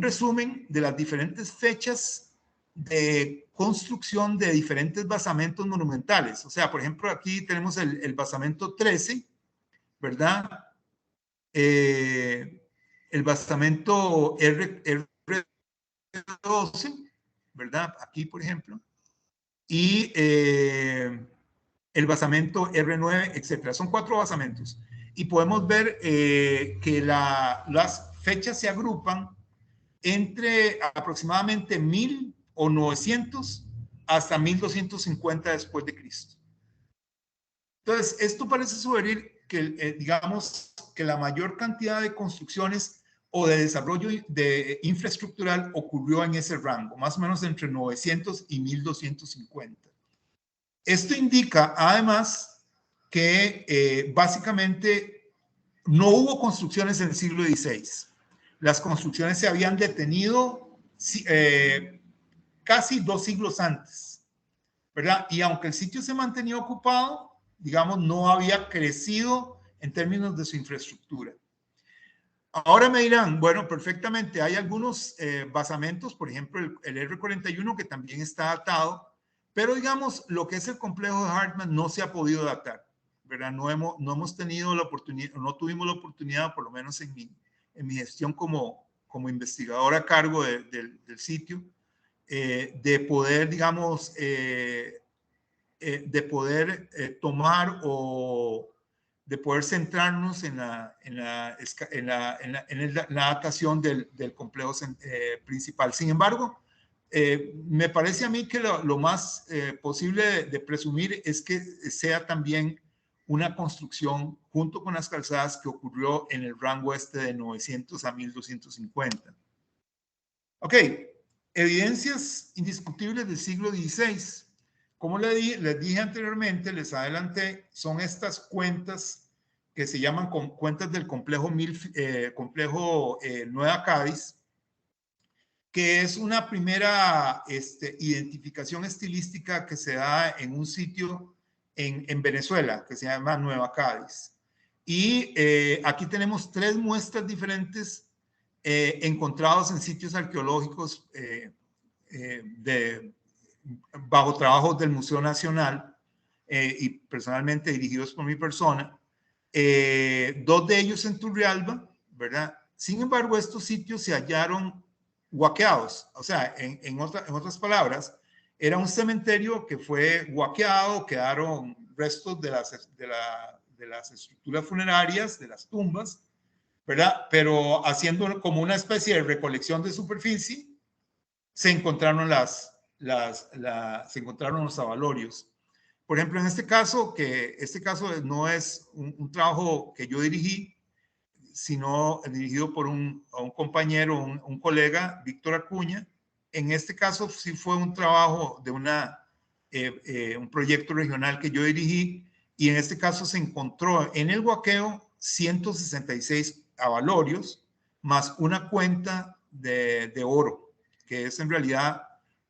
resumen de las diferentes fechas de construcción de diferentes basamentos monumentales. O sea, por ejemplo, aquí tenemos el basamento 13, ¿verdad? El basamento R12, ¿verdad? Aquí, por ejemplo. Y el basamento R9, etcétera. Son 4 basamentos. Y podemos ver que las fechas se agrupan entre aproximadamente 1000 o 900 hasta 1250 después de Cristo. Entonces, esto parece sugerir que, digamos, que la mayor cantidad de construcciones o de desarrollo infraestructural ocurrió en ese rango, más o menos entre 900 y 1250. Esto indica, además, que básicamente no hubo construcciones en el siglo XVI. Las construcciones se habían detenido casi 2 siglos antes, ¿verdad? Y aunque el sitio se mantenía ocupado, digamos, no había crecido en términos de su infraestructura. Ahora me dirán, bueno, perfectamente, hay algunos basamentos, por ejemplo, el R41 que también está datado, pero digamos, lo que es el complejo de Hartmann no se ha podido datar, ¿verdad? No hemos tenido la oportunidad, no tuvimos la oportunidad, por lo menos en mi gestión como investigador a cargo del sitio, de poder, digamos, tomar o de poder centrarnos en la datación del complejo principal. Sin embargo, me parece a mí que lo más posible de presumir es que sea también una construcción junto con las calzadas que ocurrió en el rango de 900 a 1250. Ok, evidencias indiscutibles del siglo XVI. Como les dije anteriormente, les adelanté, son estas cuentas que se llaman cuentas del complejo Nueva Cádiz, que es una primera identificación estilística que se da en un sitio en Venezuela, que se llama Nueva Cádiz. Y aquí tenemos 3 muestras diferentes encontrados en sitios arqueológicos bajo trabajos del Museo Nacional y personalmente dirigidos por mi persona. 2 de ellos en Turrialba, ¿verdad? Sin embargo, estos sitios se hallaron guaqueados, o sea, en otras palabras, era un cementerio que fue guaqueado, quedaron restos las estructuras funerarias, de las tumbas, ¿verdad? Pero haciendo como una especie de recolección de superficie, se encontraron se encontraron los avalorios. Por ejemplo, en este caso no es un trabajo que yo dirigí, sino dirigido por un compañero, un colega, Víctor Acuña. En este caso sí fue un trabajo de un proyecto regional que yo dirigí, y en este caso se encontró en el Huaqueo 166 avalorios, más una cuenta de oro, que es en realidad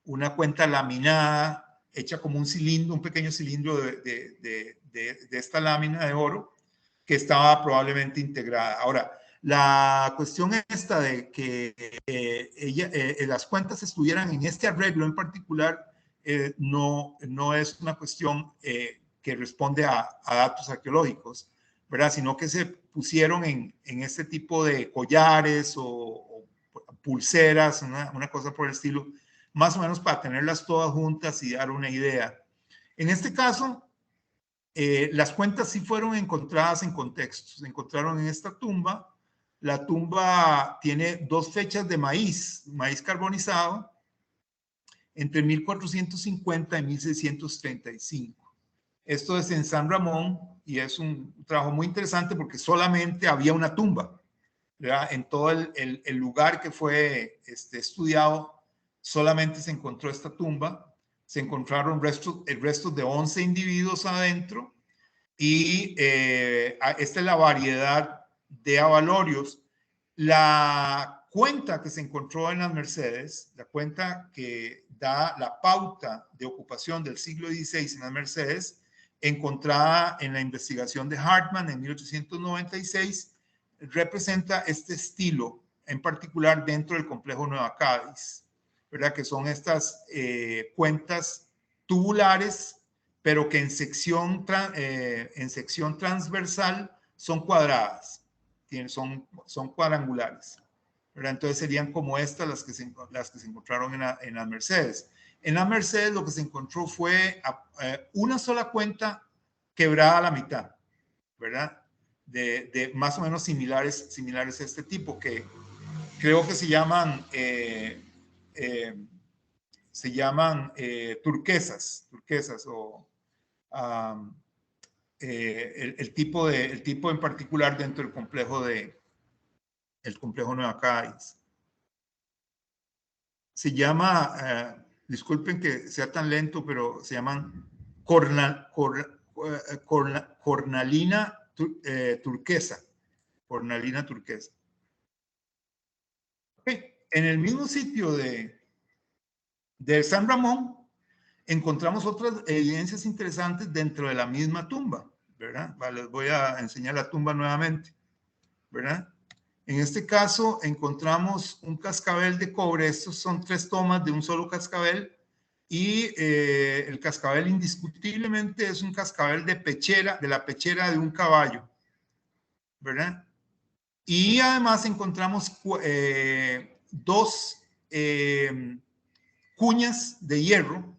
una cuenta laminada, hecha como un cilindro, un pequeño cilindro de esta lámina de oro, que estaba probablemente integrada. Ahora, la cuestión esta de que las cuentas estuvieran en este arreglo en particular, no es una cuestión que responde a datos arqueológicos, ¿verdad? Sino que se pusieron en este tipo de collares o pulseras, una cosa por el estilo, más o menos para tenerlas todas juntas y dar una idea. En este caso, las cuentas sí fueron encontradas en contextos. Se encontraron en esta tumba. La tumba tiene 2 fechas de maíz carbonizado, entre 1450 y 1635. Esto es en San Ramón y es un trabajo muy interesante porque solamente había una tumba, ¿verdad? En todo el lugar que fue estudiado, solamente se encontró esta tumba. Se encontraron restos de 11 individuos adentro, y esta es la variedad de avalorios. La cuenta que se encontró en las Mercedes, la cuenta que da la pauta de ocupación del siglo XVI en las Mercedes, encontrada en la investigación de Hartman en 1896, representa este estilo, en particular dentro del complejo Nueva Cádiz, ¿verdad? Que son estas cuentas tubulares, pero que en sección transversal son cuadradas, son cuadrangulares, ¿verdad? Entonces serían como estas las que se encontraron en las Mercedes. En las Mercedes lo que se encontró fue una sola cuenta quebrada a la mitad, ¿verdad? De más o menos similares a este tipo, que creo que se llaman turquesas o el tipo en particular dentro del complejo Nueva Cádiz. Se llama, disculpen que sea tan lento, pero se llaman cornalina turquesa. Cornalina turquesa. Okay. En el mismo sitio de San Ramón encontramos otras evidencias interesantes dentro de la misma tumba, ¿verdad? Les voy a enseñar la tumba nuevamente, ¿verdad? En este caso encontramos un cascabel de cobre. Estos son 3 tomas de un solo cascabel, y el cascabel indiscutiblemente es un cascabel de la pechera de un caballo, ¿verdad? Y además encontramos 2 cuñas de hierro,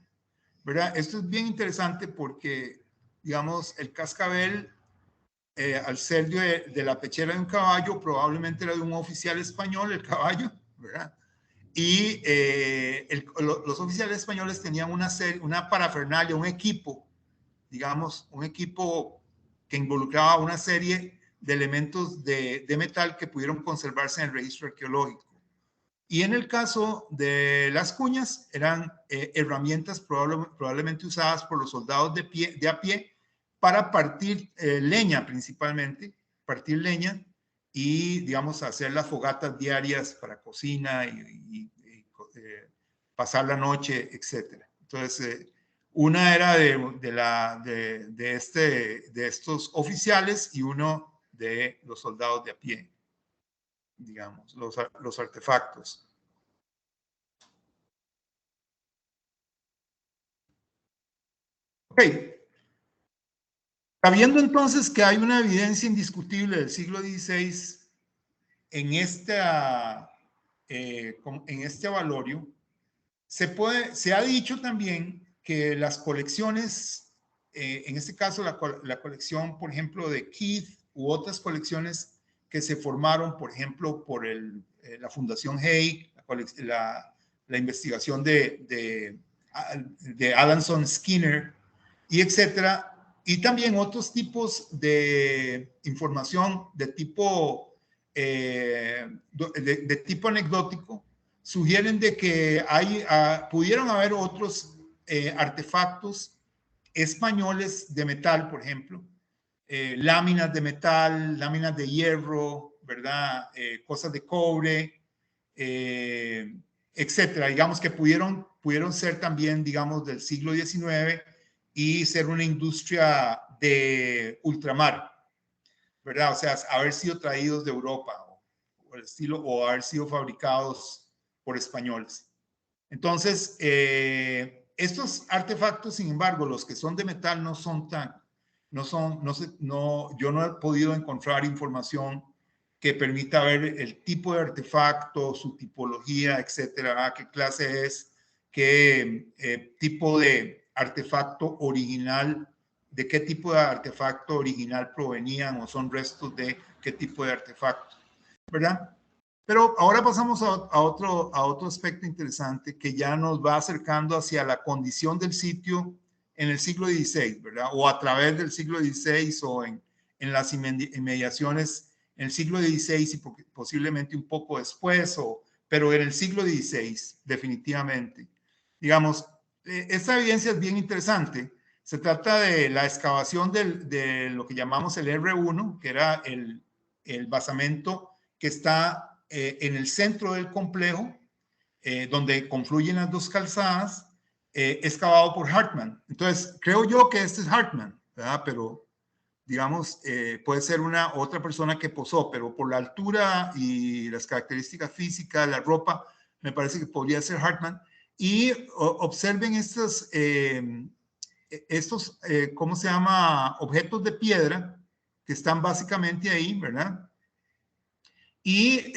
¿verdad? Esto es bien interesante porque, digamos, el cascabel, al ser de la pechera de un caballo, probablemente era de un oficial español, el caballo, ¿verdad? Y los oficiales españoles tenían una parafernalia, un equipo, digamos, un equipo que involucraba una serie de elementos de metal que pudieron conservarse en el registro arqueológico. Y en el caso de las cuñas, eran herramientas probablemente usadas por los soldados de a pie para partir leña, principalmente, partir leña y, digamos, hacer las fogatas diarias para cocina y pasar la noche, etc. Entonces, una era de estos oficiales y uno de los soldados de a pie, digamos, los artefactos. Ok. Sabiendo entonces que hay una evidencia indiscutible del siglo XVI en este avalorio, se ha dicho también que las colecciones en este caso la colección, por ejemplo, de Keith u otras colecciones que se formaron, por ejemplo, por la Fundación Hay, la investigación de Alanson Skinner, y etcétera, y también otros tipos de información de tipo anecdótico, sugieren de que pudieron haber otros artefactos españoles de metal, por ejemplo, láminas de metal, láminas de hierro, ¿verdad? Cosas de cobre, etcétera. Digamos que pudieron ser también, digamos, del siglo XIX y ser una industria de ultramar, ¿verdad? O sea, haber sido traídos de Europa o el estilo, o haber sido fabricados por españoles. Entonces, estos artefactos, sin embargo, los que son de metal no son tan, yo no he podido encontrar información que permita ver el tipo de artefacto, su tipología, etcétera, qué clase es, qué tipo de artefacto original, de qué tipo de artefacto original provenían o son restos de qué tipo de artefacto, ¿verdad? Pero ahora pasamos a otro aspecto interesante que ya nos va acercando hacia la condición del sitio en el siglo XVI, ¿verdad? O a través del siglo XVI o en las inmediaciones en el siglo XVI y posiblemente un poco después, pero en el siglo XVI, definitivamente. Digamos, esta evidencia es bien interesante. Se trata de la excavación de lo que llamamos el R1, que era el basamento que está en el centro del complejo, donde confluyen las dos calzadas, excavado por Hartmann. Entonces, creo yo que este es Hartmann, ¿verdad? Pero, digamos, puede ser otra persona que posó, pero por la altura y las características físicas, la ropa, me parece que podría ser Hartmann. Y observen ¿cómo se llama? Objetos de piedra que están básicamente ahí, ¿verdad? Y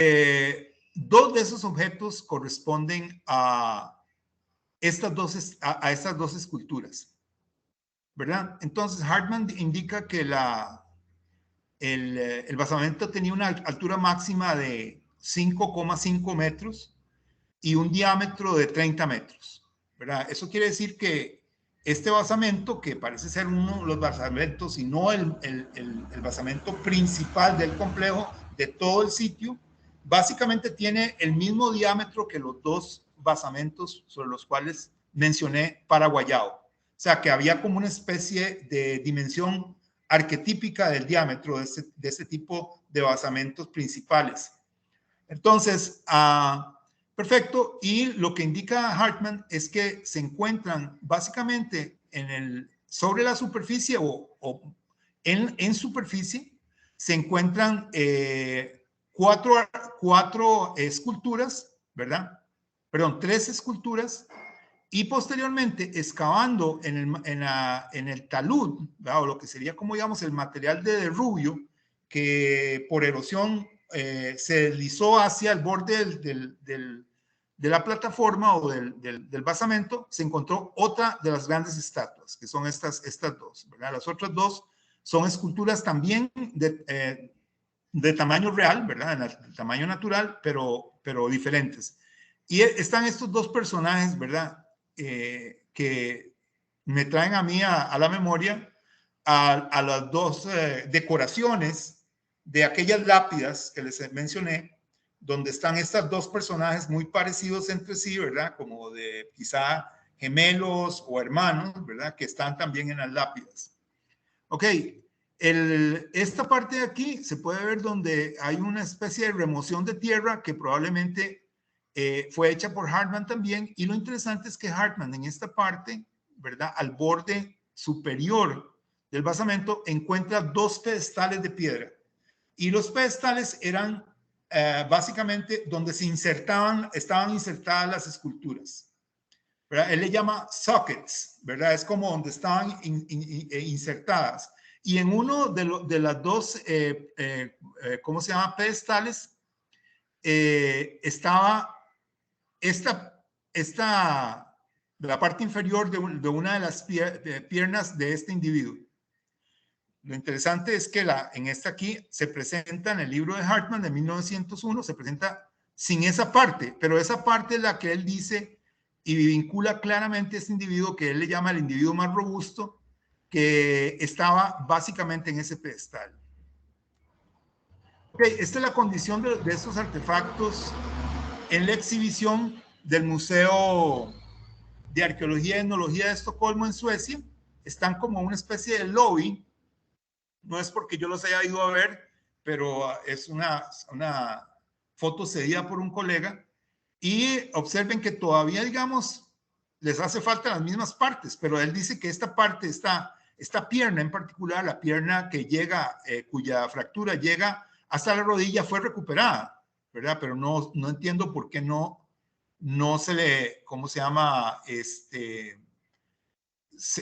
dos de esos objetos corresponden a estas dos esculturas, ¿verdad? Entonces, Hartmann indica que el basamento tenía una altura máxima de 5,5 metros y un diámetro de 30 metros, ¿verdad? Eso quiere decir que este basamento, que parece ser uno de los basamentos y no el basamento principal del complejo, de todo el sitio, básicamente tiene el mismo diámetro que los dos basamentos sobre los cuales mencioné para Guayao. O sea, que había como una especie de dimensión arquetípica del diámetro de este tipo de basamentos principales. Entonces, perfecto. Y lo que indica Hartmann es que se encuentran básicamente sobre la superficie o en superficie, se encuentran cuatro esculturas, ¿verdad? Perdón, 3 esculturas. Y posteriormente, excavando en el talud, ¿verdad? O lo que sería como, digamos, el material de derrubio, que por erosión se deslizó hacia el borde de la plataforma o del basamento, se encontró otra de las grandes estatuas, que son estas dos, ¿verdad? Las otras dos son esculturas también de tamaño real, ¿verdad? De tamaño natural, pero diferentes. Y están estos dos personajes, ¿verdad? Que me traen a mí a la memoria a las dos decoraciones de aquellas lápidas que les mencioné, donde están estos dos personajes muy parecidos entre sí, ¿verdad? Como de quizá gemelos o hermanos, ¿verdad? Que están también en las lápidas. Ok, esta parte de aquí se puede ver donde hay una especie de remoción de tierra que probablemente fue hecha por Hartmann también. Y lo interesante es que Hartmann en esta parte, ¿verdad? Al borde superior del basamento encuentra 2 pedestales de piedra. Y los pedestales eran básicamente donde estaban insertadas las esculturas, ¿verdad? Él le llama sockets, ¿verdad? Es como donde estaban insertadas. Y en uno de las dos, ¿cómo se llama? Pedestales, estaba esta la parte inferior de una de las piernas de este individuo. Lo interesante es que en esta aquí se presenta en el libro de Hartman de 1901, se presenta sin esa parte, pero esa parte es la que él dice y vincula claramente a este individuo que él le llama el individuo más robusto, que estaba básicamente en ese pedestal. Okay, esta es la condición de estos artefactos en la exhibición del Museo de Arqueología y Etnología de Estocolmo en Suecia. Están como una especie de lobby. No es porque yo los haya ido a ver, pero es una foto cedida por un colega. Y observen que todavía, digamos, les hace falta las mismas partes, pero él dice que esta parte, esta pierna en particular, la pierna que llega, cuya fractura llega hasta la rodilla, fue recuperada, ¿verdad? Pero no entiendo por qué no se le, ¿cómo se llama?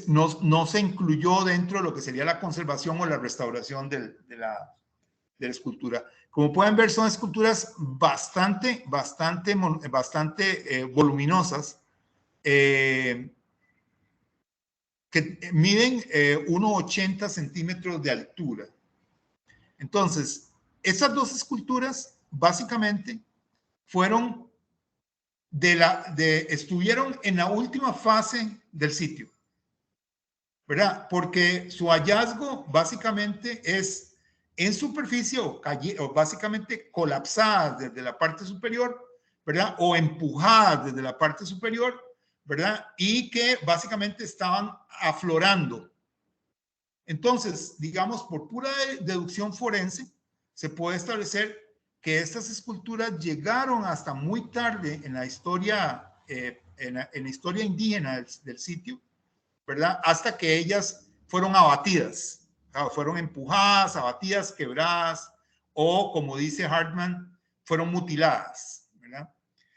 No se incluyó dentro de lo que sería la conservación o la restauración de la escultura. Como pueden ver, son esculturas bastante voluminosas, que miden 1,80 centímetros de altura. Entonces, estas dos esculturas básicamente fueron estuvieron en la última fase del sitio, ¿verdad? Porque su hallazgo básicamente es en superficie o básicamente colapsadas desde la parte superior, ¿verdad? O empujadas desde la parte superior, ¿verdad? Y que básicamente estaban aflorando. Entonces, digamos, por pura deducción forense, se puede establecer que estas esculturas llegaron hasta muy tarde en la historia, en la historia indígena del sitio, ¿verdad? Hasta que ellas fueron abatidas, fueron empujadas, abatidas, quebradas, o como dice Hartman, fueron mutiladas, ¿verdad?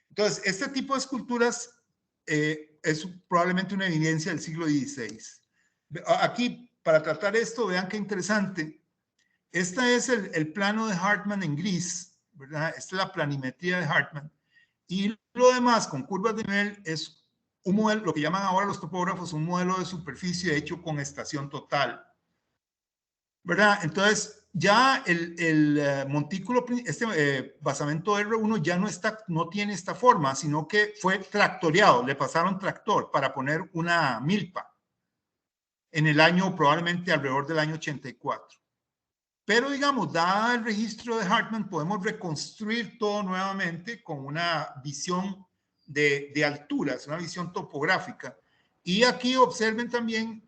Entonces, este tipo de esculturas es probablemente una evidencia del siglo XVI. Aquí, para tratar esto, vean qué interesante. Este es el plano de Hartman en gris, ¿verdad? Esta es la planimetría de Hartman. Y lo demás, con curvas de nivel, es un modelo, lo que llaman ahora los topógrafos, un modelo de superficie hecho con estación total, ¿verdad? Entonces, ya el montículo, este basamento R1 ya no tiene esta forma, sino que fue tractoreado, le pasaron tractor para poner una milpa en el año, probablemente alrededor del año 84. Pero, digamos, dado el registro de Hartman, podemos reconstruir todo nuevamente con una visión de alturas, una visión topográfica. Y aquí observen también,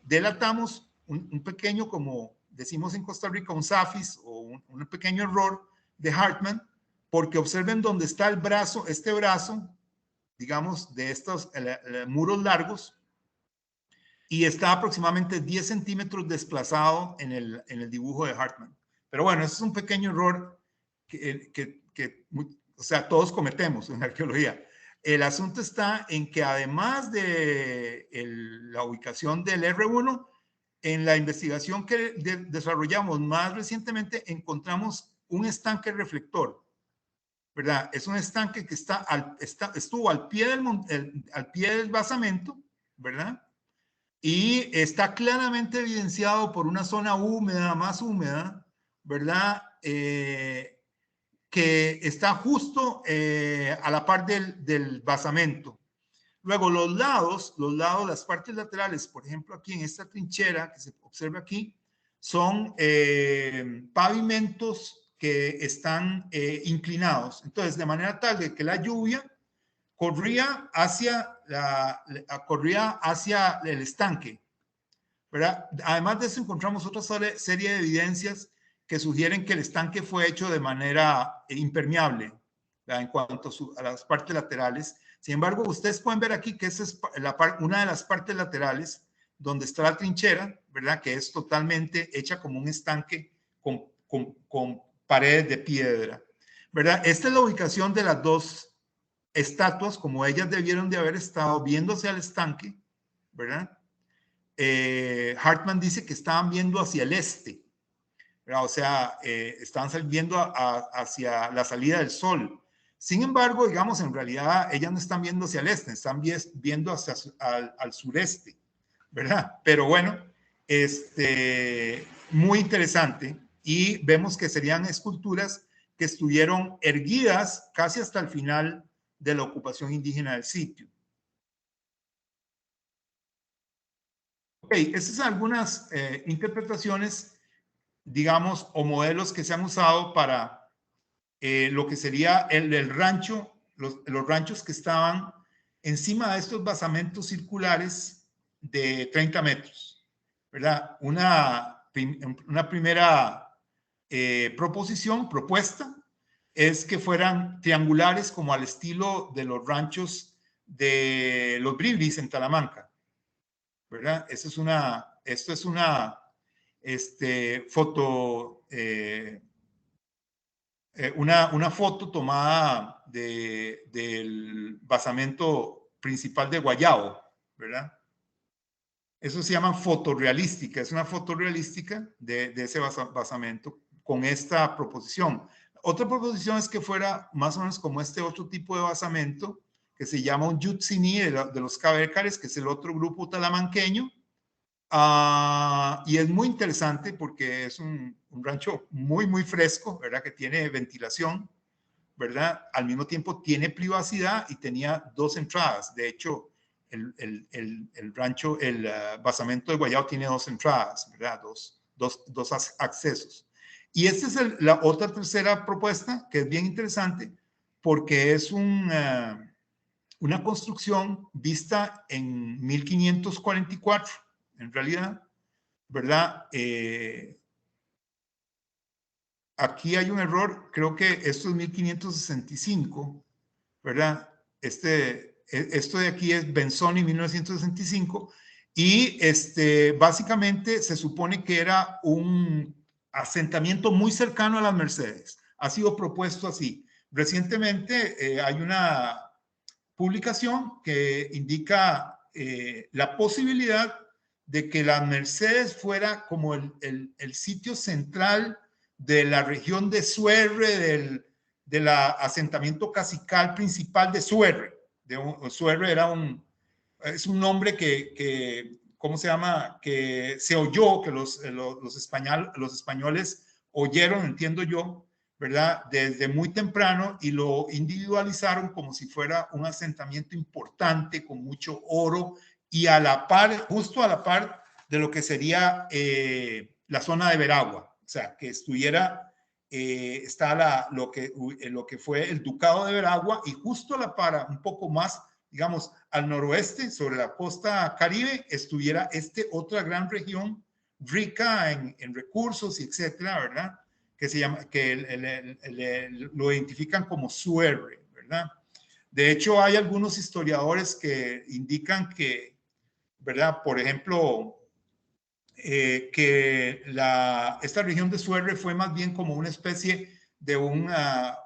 delatamos un pequeño, como decimos en Costa Rica, un zafis o un pequeño error de Hartman, porque observen dónde está el brazo, este brazo, digamos, de estos muros largos, y está aproximadamente 10 centímetros desplazado en el dibujo de Hartman. Pero bueno, ese es un pequeño error que o sea, todos cometemos en arqueología. El asunto está en que además de la ubicación del R1, en la investigación que desarrollamos más recientemente, encontramos un estanque reflector, ¿verdad? Es un estanque que estuvo al pie del basamento, ¿verdad? Y está claramente evidenciado por una zona húmeda, más húmeda, ¿verdad? Que está justo a la par del basamento. Luego, los lados, las partes laterales, por ejemplo, aquí en esta trinchera que se observa aquí, son pavimentos que están inclinados. Entonces, de manera tal de que la lluvia corría hacia el estanque, ¿verdad? Además de eso, encontramos otra serie de evidencias que sugieren que el estanque fue hecho de manera impermeable, ¿verdad? En cuanto a las partes laterales. Sin embargo, ustedes pueden ver aquí que esa es una de las partes laterales donde está la trinchera, ¿verdad? Que es totalmente hecha como un estanque con paredes de piedra, ¿verdad? Esta es la ubicación de las dos estatuas, como ellas debieron de haber estado viéndose al estanque, ¿verdad? Hartman dice que estaban viendo hacia el este, ¿verdad? O sea, estaban viendo hacia la salida del sol. Sin embargo, digamos, en realidad ellas no están viendo hacia el este, están viendo hacia al sureste, ¿verdad? Pero bueno, muy interesante, y vemos que serían esculturas que estuvieron erguidas casi hasta el final de la ocupación indígena del sitio. Ok, estas son algunas interpretaciones, digamos, o modelos que se han usado para lo que sería el rancho, los ranchos que estaban encima de estos basamentos circulares de 30 metros, ¿verdad? Una primera propuesta es que fueran triangulares como al estilo de los ranchos de los Bribris en Talamanca, ¿verdad? Esto es una foto, una foto tomada del basamento principal de Guayabo, ¿verdad? Eso se llama fotorrealística, es una fotorrealística de ese basamento con esta proposición. Otra proposición es que fuera más o menos como este otro tipo de basamento que se llama un Yutsini de los Cabécares, que es el otro grupo talamanqueño. Y es muy interesante porque es un rancho muy, muy fresco, ¿verdad? Que tiene ventilación, ¿verdad? Al mismo tiempo tiene privacidad y tenía 2 entradas. De hecho, el rancho, el basamento de Guayabo tiene 2 entradas, ¿verdad? Dos accesos. Y esta es la otra tercera propuesta, que es bien interesante porque es una construcción vista en 1544, en realidad, ¿verdad? Aquí hay un error, creo que esto es 1565, ¿verdad? Esto de aquí es Benzoni 1965, y básicamente se supone que era un asentamiento muy cercano a las Mercedes. Ha sido propuesto así. Recientemente hay una publicación que indica la posibilidad de que las Mercedes fuera como el sitio central de la región de Suerre, del asentamiento cacical principal de Suerre. Suerre es un nombre que ¿cómo se llama? Que se oyó, que los españoles oyeron, entiendo yo, ¿verdad? Desde muy temprano, y lo individualizaron como si fuera un asentamiento importante con mucho oro, y a la par, justo a la par de lo que sería la zona de Veragua, o sea, que estuviera, está lo que fue el ducado de Veragua, y justo a la par, un poco más, digamos, al noroeste, sobre la costa caribe, estuviera otra gran región rica en recursos y etcétera, ¿verdad? Que se llama, que lo identifican como Suerre, ¿verdad? De hecho, hay algunos historiadores que indican que, ¿verdad? Por ejemplo, que esta región de Suerre fue más bien como una especie de una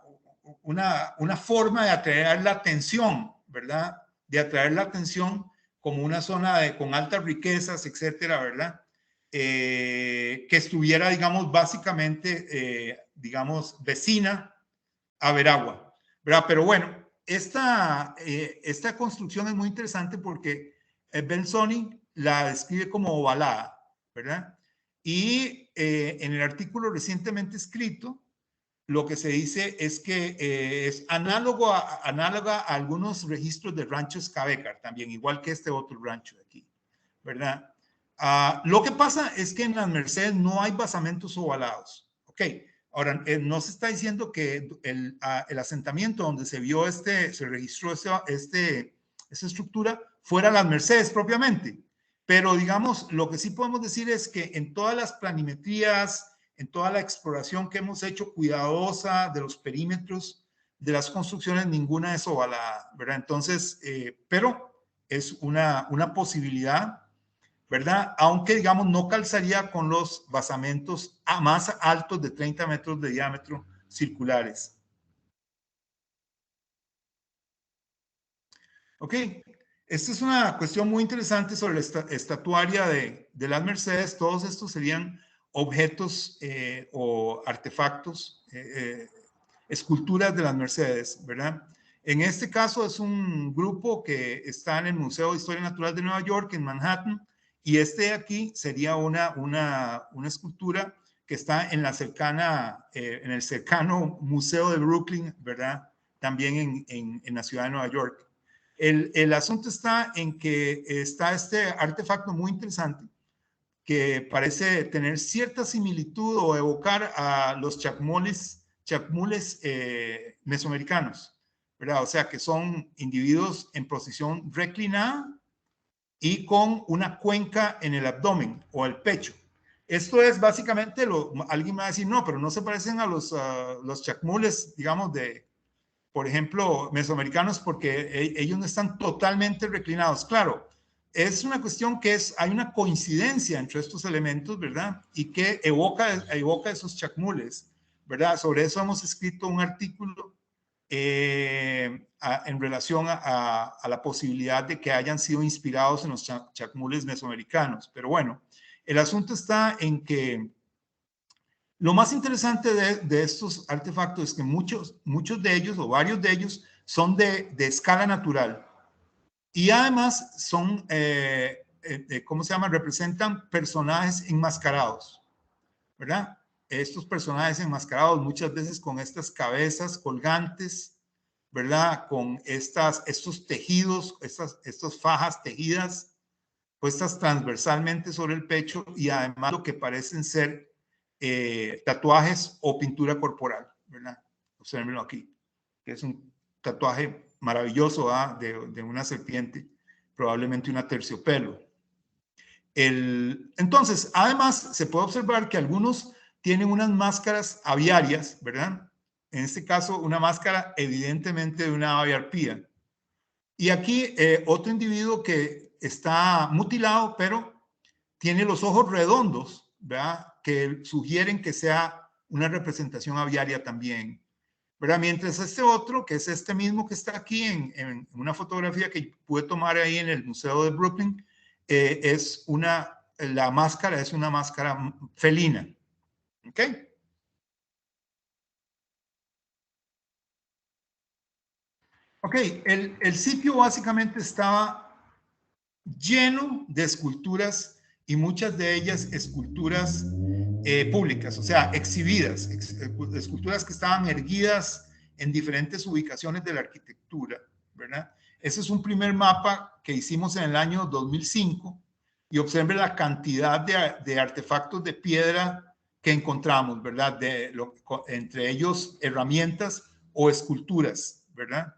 forma de atraer la atención, ¿verdad? De atraer la atención como una zona con altas riquezas, etcétera, ¿verdad? Que estuviera, digamos, básicamente, digamos, vecina a Veragua, ¿verdad? Pero bueno, esta construcción es muy interesante porque Benzoni la describe como ovalada, ¿verdad? Y en el artículo recientemente escrito, lo que se dice es que es análoga a algunos registros de ranchos Cabécar, también, igual que este otro rancho de aquí, ¿verdad? Lo que pasa es que en las Mercedes no hay basamentos ovalados, ¿ok? Ahora, no se está diciendo que el asentamiento donde se vio se registró esa estructura fuera las Mercedes propiamente, pero digamos, lo que sí podemos decir es que en todas las planimetrías, en toda la exploración que hemos hecho cuidadosa de los perímetros de las construcciones, ninguna es ovalada, ¿verdad? Entonces, pero es una posibilidad, ¿verdad? Aunque, digamos, no calzaría con los basamentos más altos de 30 metros de diámetro circulares. Ok, esta es una cuestión muy interesante sobre la estatuaria de las Mercedes. Todos estos serían objetos o artefactos esculturas de las Mercedes, ¿verdad? En este caso es un grupo que está en el Museo de Historia Natural de Nueva York, en Manhattan, y este de aquí sería una escultura que está en en el cercano Museo de Brooklyn, ¿verdad? También en la ciudad de Nueva York. El asunto está en que está este artefacto muy interesante que parece tener cierta similitud o evocar a los chacmules mesoamericanos, ¿verdad? O sea, que son individuos en posición reclinada y con una cuenca en el abdomen o el pecho. Esto es básicamente alguien me va a decir, no, pero no se parecen a los chacmules, digamos, por ejemplo, mesoamericanos, porque ellos no están totalmente reclinados. Claro, es una cuestión que hay una coincidencia entre estos elementos, ¿verdad? Y que evoca esos chacmules, ¿verdad? Sobre eso hemos escrito un artículo en relación a la posibilidad de que hayan sido inspirados en los chacmules mesoamericanos. Pero bueno, el asunto está en que lo más interesante de estos artefactos es que muchos de ellos o varios de ellos son de escala natural y además son, ¿cómo se llama? Representan personajes enmascarados, ¿verdad? Estos personajes enmascarados muchas veces con estas cabezas colgantes, ¿verdad? Con estos tejidos, estas fajas tejidas puestas transversalmente sobre el pecho y además lo que parecen ser tatuajes o pintura corporal, ¿verdad? Obsérvenlo aquí, que es un tatuaje maravilloso, ¿verdad? De una serpiente, probablemente una terciopelo. Entonces, además, se puede observar que algunos tienen unas máscaras aviarias, ¿verdad? En este caso, una máscara evidentemente de una ave arpía. Y aquí otro individuo que está mutilado, pero tiene los ojos redondos, ¿verdad? Que sugieren que sea una representación aviaria también, ¿verdad? Mientras este otro, que es este mismo que está aquí en una fotografía que pude tomar ahí en el Museo de Brooklyn, la máscara es una máscara felina, ¿ok? Ok, el sitio básicamente estaba lleno de esculturas y muchas de ellas esculturas públicas, o sea, exhibidas, esculturas que estaban erguidas en diferentes ubicaciones de la arquitectura, ¿verdad? Ese es un primer mapa que hicimos en el año 2005 y observe la cantidad de artefactos de piedra que encontramos, ¿verdad? Entre ellos herramientas o esculturas, ¿verdad?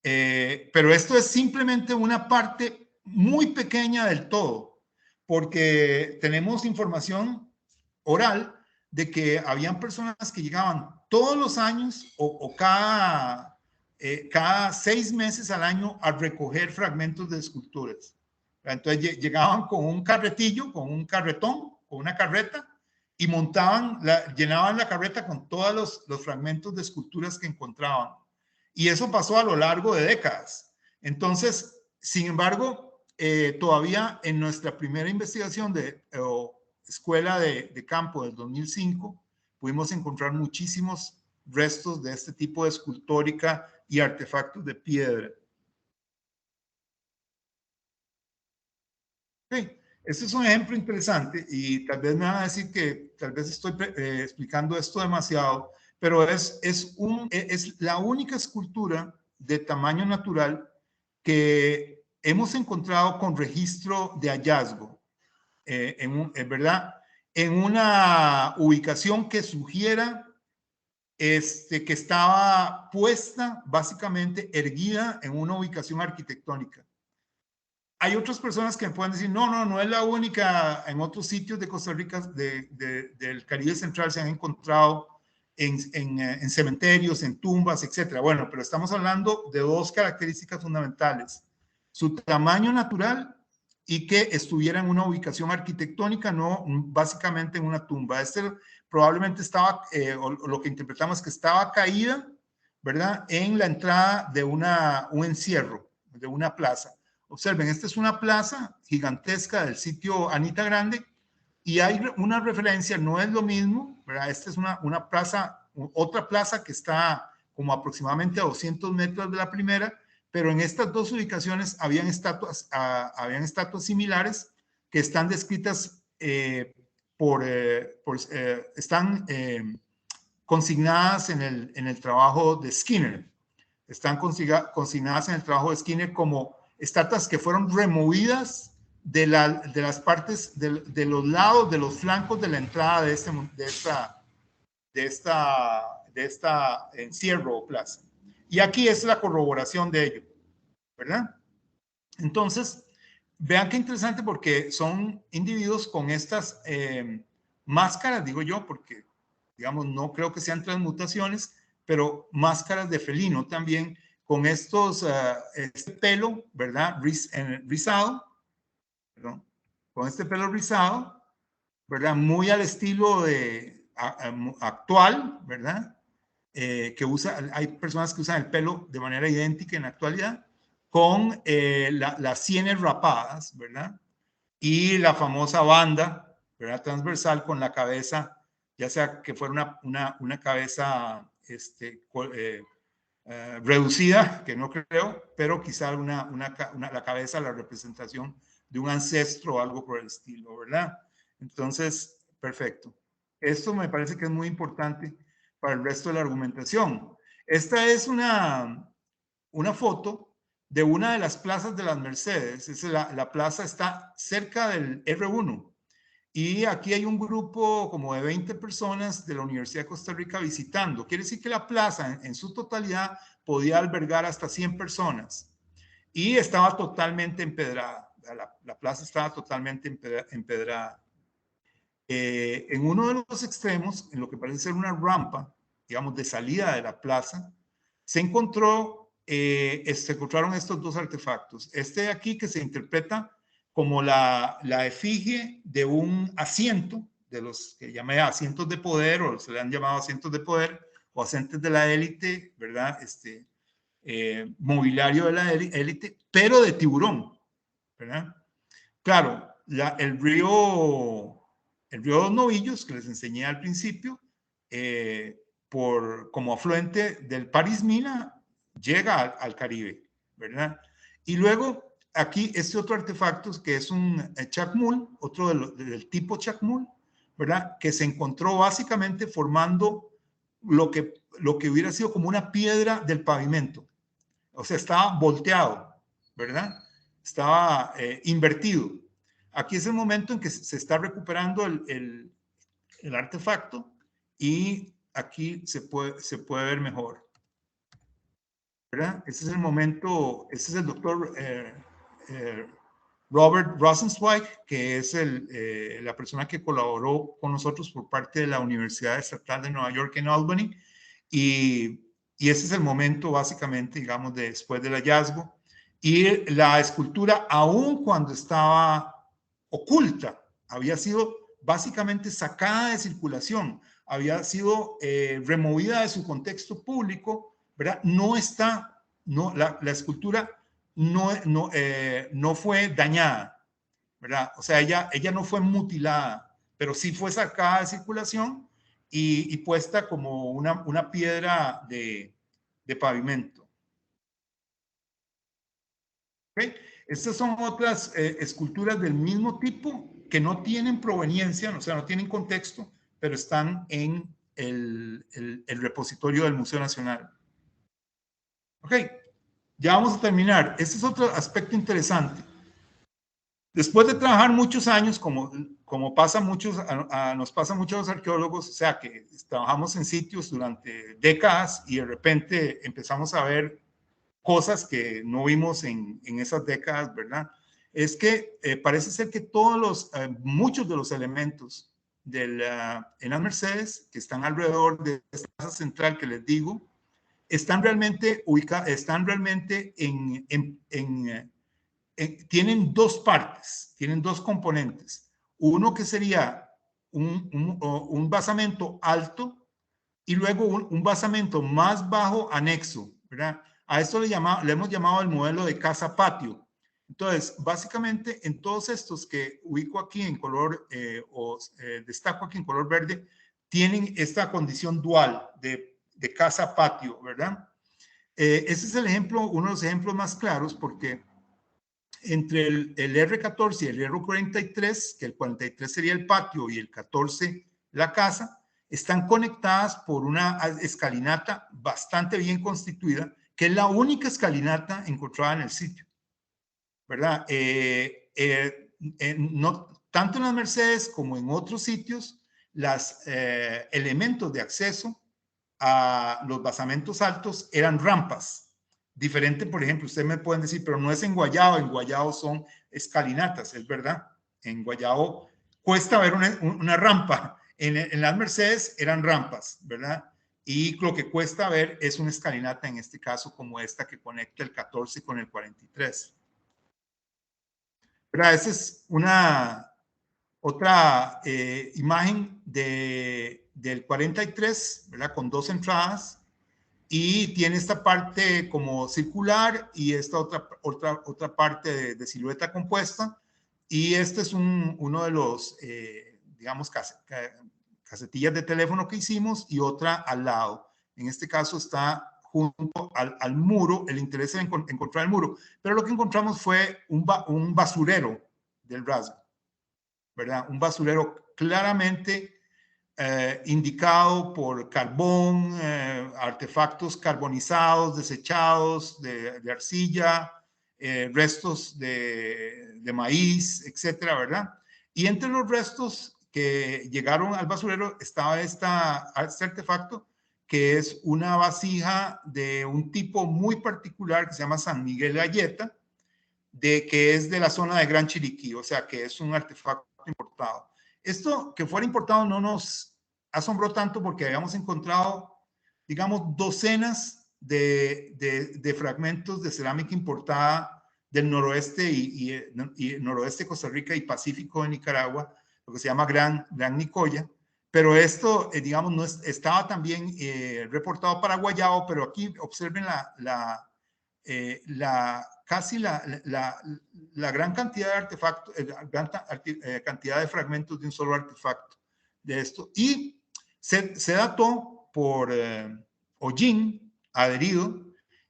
Pero esto es simplemente una parte muy pequeña del todo, porque tenemos información oral de que habían personas que llegaban todos los años o cada 6 meses al año a recoger fragmentos de esculturas. Entonces llegaban con un carretillo, con un carretón, con una carreta y llenaban la carreta con todos los fragmentos de esculturas que encontraban. Y eso pasó a lo largo de décadas. Entonces, sin embargo, todavía en nuestra primera investigación de escuela de campo del 2005, pudimos encontrar muchísimos restos de este tipo de escultórica y artefactos de piedra. Okay. Este es un ejemplo interesante y tal vez me van a decir que tal vez estoy explicando esto demasiado, pero es la única escultura de tamaño natural que hemos encontrado con registro de hallazgo, ¿verdad? En una ubicación que sugiera que estaba puesta, básicamente erguida en una ubicación arquitectónica. Hay otras personas que me pueden decir, no es la única. En otros sitios de Costa Rica, del Caribe Central, se han encontrado en cementerios, en tumbas, etcétera. Bueno, pero estamos hablando de dos características fundamentales: su tamaño natural y que estuviera en una ubicación arquitectónica, no básicamente en una tumba. Probablemente estaba, o lo que interpretamos es que estaba caída, ¿verdad?, en la entrada de un encierro, de una plaza. Observen, esta es una plaza gigantesca del sitio Anita Grande y hay una referencia, no es lo mismo, ¿verdad? Esta es una plaza otra plaza que está como aproximadamente a 200 metros de la primera, pero en estas dos ubicaciones habían estatuas similares que están descritas están consignadas en el trabajo de Skinner. Están consignadas en el trabajo de Skinner como estatuas que fueron removidas de las partes, de los lados, de los flancos de la entrada de esta encierro o plaza. Y aquí es la corroboración de ello, ¿verdad? Entonces, vean qué interesante, porque son individuos con estas máscaras, digo yo, porque, digamos, no creo que sean transmutaciones, pero máscaras de felino también, con este pelo, ¿verdad? Rizado, perdón, con este pelo rizado, ¿verdad? Muy al estilo actual, ¿verdad? Hay personas que usan el pelo de manera idéntica en la actualidad, con las sienes rapadas, ¿verdad? Y la famosa banda, ¿verdad? Transversal con la cabeza, ya sea que fuera una cabeza reducida, que no creo, pero quizá la cabeza, la representación de un ancestro o algo por el estilo, ¿verdad? Entonces, perfecto. Esto me parece que es muy importante para el resto de la argumentación. Esta es una foto de una de las plazas de las Mercedes. La plaza está cerca del R1. Y aquí hay un grupo como de 20 personas de la Universidad de Costa Rica visitando. Quiere decir que la plaza en su totalidad podía albergar hasta 100 personas. Y estaba totalmente empedrada. La plaza estaba totalmente empedrada. En uno de los extremos, en lo que parece ser una rampa, digamos, de salida de la plaza, se encontraron estos dos artefactos. Este de aquí, que se interpreta como la efigie de un asiento, de los que llamé asientos de poder, o se le han llamado asientos de poder, o asientos de la élite, ¿verdad? Mobiliario de la élite, pero de tiburón, ¿verdad? Claro, el río Dos Novillos, que les enseñé al principio, como afluente del París-Mina, llega al Caribe, ¿verdad? Y luego aquí este otro artefacto, que es un chacmul, otro del tipo chacmul, ¿verdad? Que se encontró básicamente formando lo que hubiera sido como una piedra del pavimento. O sea, estaba volteado, ¿verdad? Estaba invertido. Aquí es el momento en que se está recuperando el artefacto, y aquí se puede ver mejor, ¿verdad? Este es el momento, este es el doctor Robert Rosenzweig, que es la persona que colaboró con nosotros por parte de la Universidad Estatal de Nueva York en Albany, y ese es el momento básicamente, digamos, después del hallazgo. Y la escultura, aun cuando estaba oculta, había sido básicamente sacada de circulación, había sido removida de su contexto público, ¿verdad? La escultura no fue dañada, ¿verdad? O sea, ella no fue mutilada, pero sí fue sacada de circulación y puesta como una piedra de pavimento. ¿Okay? Estas son otras esculturas del mismo tipo que no tienen proveniencia, o sea, no tienen contexto, pero están en el repositorio del Museo Nacional. Ok, ya vamos a terminar. Este es otro aspecto interesante. Después de trabajar muchos años, como nos pasa a muchos arqueólogos, o sea, que trabajamos en sitios durante décadas y de repente empezamos a ver cosas que no vimos en esas décadas, ¿verdad? Es que parece ser que muchos de los elementos en las Mercedes, que están alrededor de esta plaza central que les digo, están realmente tienen dos partes, tienen dos componentes. Uno que sería un basamento alto, y luego un basamento más bajo anexo, ¿verdad? A esto le hemos llamado el modelo de casa-patio. Entonces, básicamente, en todos estos que ubico aquí en color, destaco aquí en color verde, tienen esta condición dual de casa-patio, ¿verdad? Ese es el ejemplo, uno de los ejemplos más claros, porque entre el R14 y el R43, que el 43 sería el patio y el 14 la casa, están conectadas por una escalinata bastante bien constituida, que es la única escalinata encontrada en el sitio, ¿verdad? No, tanto en las Mercedes como en otros sitios, los elementos de acceso a los basamentos altos eran rampas. Diferente, por ejemplo, ustedes me pueden decir, pero no es en Guayao son escalinatas, es verdad. En Guayao cuesta ver una rampa. En las Mercedes eran rampas, ¿verdad? Y lo que cuesta ver es una escalinata, en este caso, como esta que conecta el 14 con el 43. ¿Verdad? Esa es otra imagen del 43, ¿verdad? Con dos entradas. Y tiene esta parte como circular y esta otra parte de silueta compuesta. Y este es uno de los, digamos, casetillas de teléfono que hicimos y otra al lado. En este caso está junto al muro. El interés es encontrar el muro. Pero lo que encontramos fue un basurero del rasgo, ¿verdad? Un basurero claramente indicado por carbón, artefactos carbonizados, desechados de arcilla, restos de maíz, etcétera, ¿verdad? Y entre los restos que llegaron al basurero estaba este artefacto, que es una vasija de un tipo muy particular que se llama San Miguel Galleta, que es de la zona de Gran Chiriquí, o sea, que es un artefacto importado. Esto que fuera importado no nos asombró tanto porque habíamos encontrado, digamos, docenas de fragmentos de cerámica importada del noroeste y noroeste de Costa Rica y Pacífico de Nicaragua, lo que se llama Gran Nicoya. Pero esto, digamos, no estaba también reportado para Guayao, pero aquí observen casi la gran cantidad de artefactos, gran cantidad de fragmentos de un solo artefacto de esto. Y se dató por Hollín, adherido,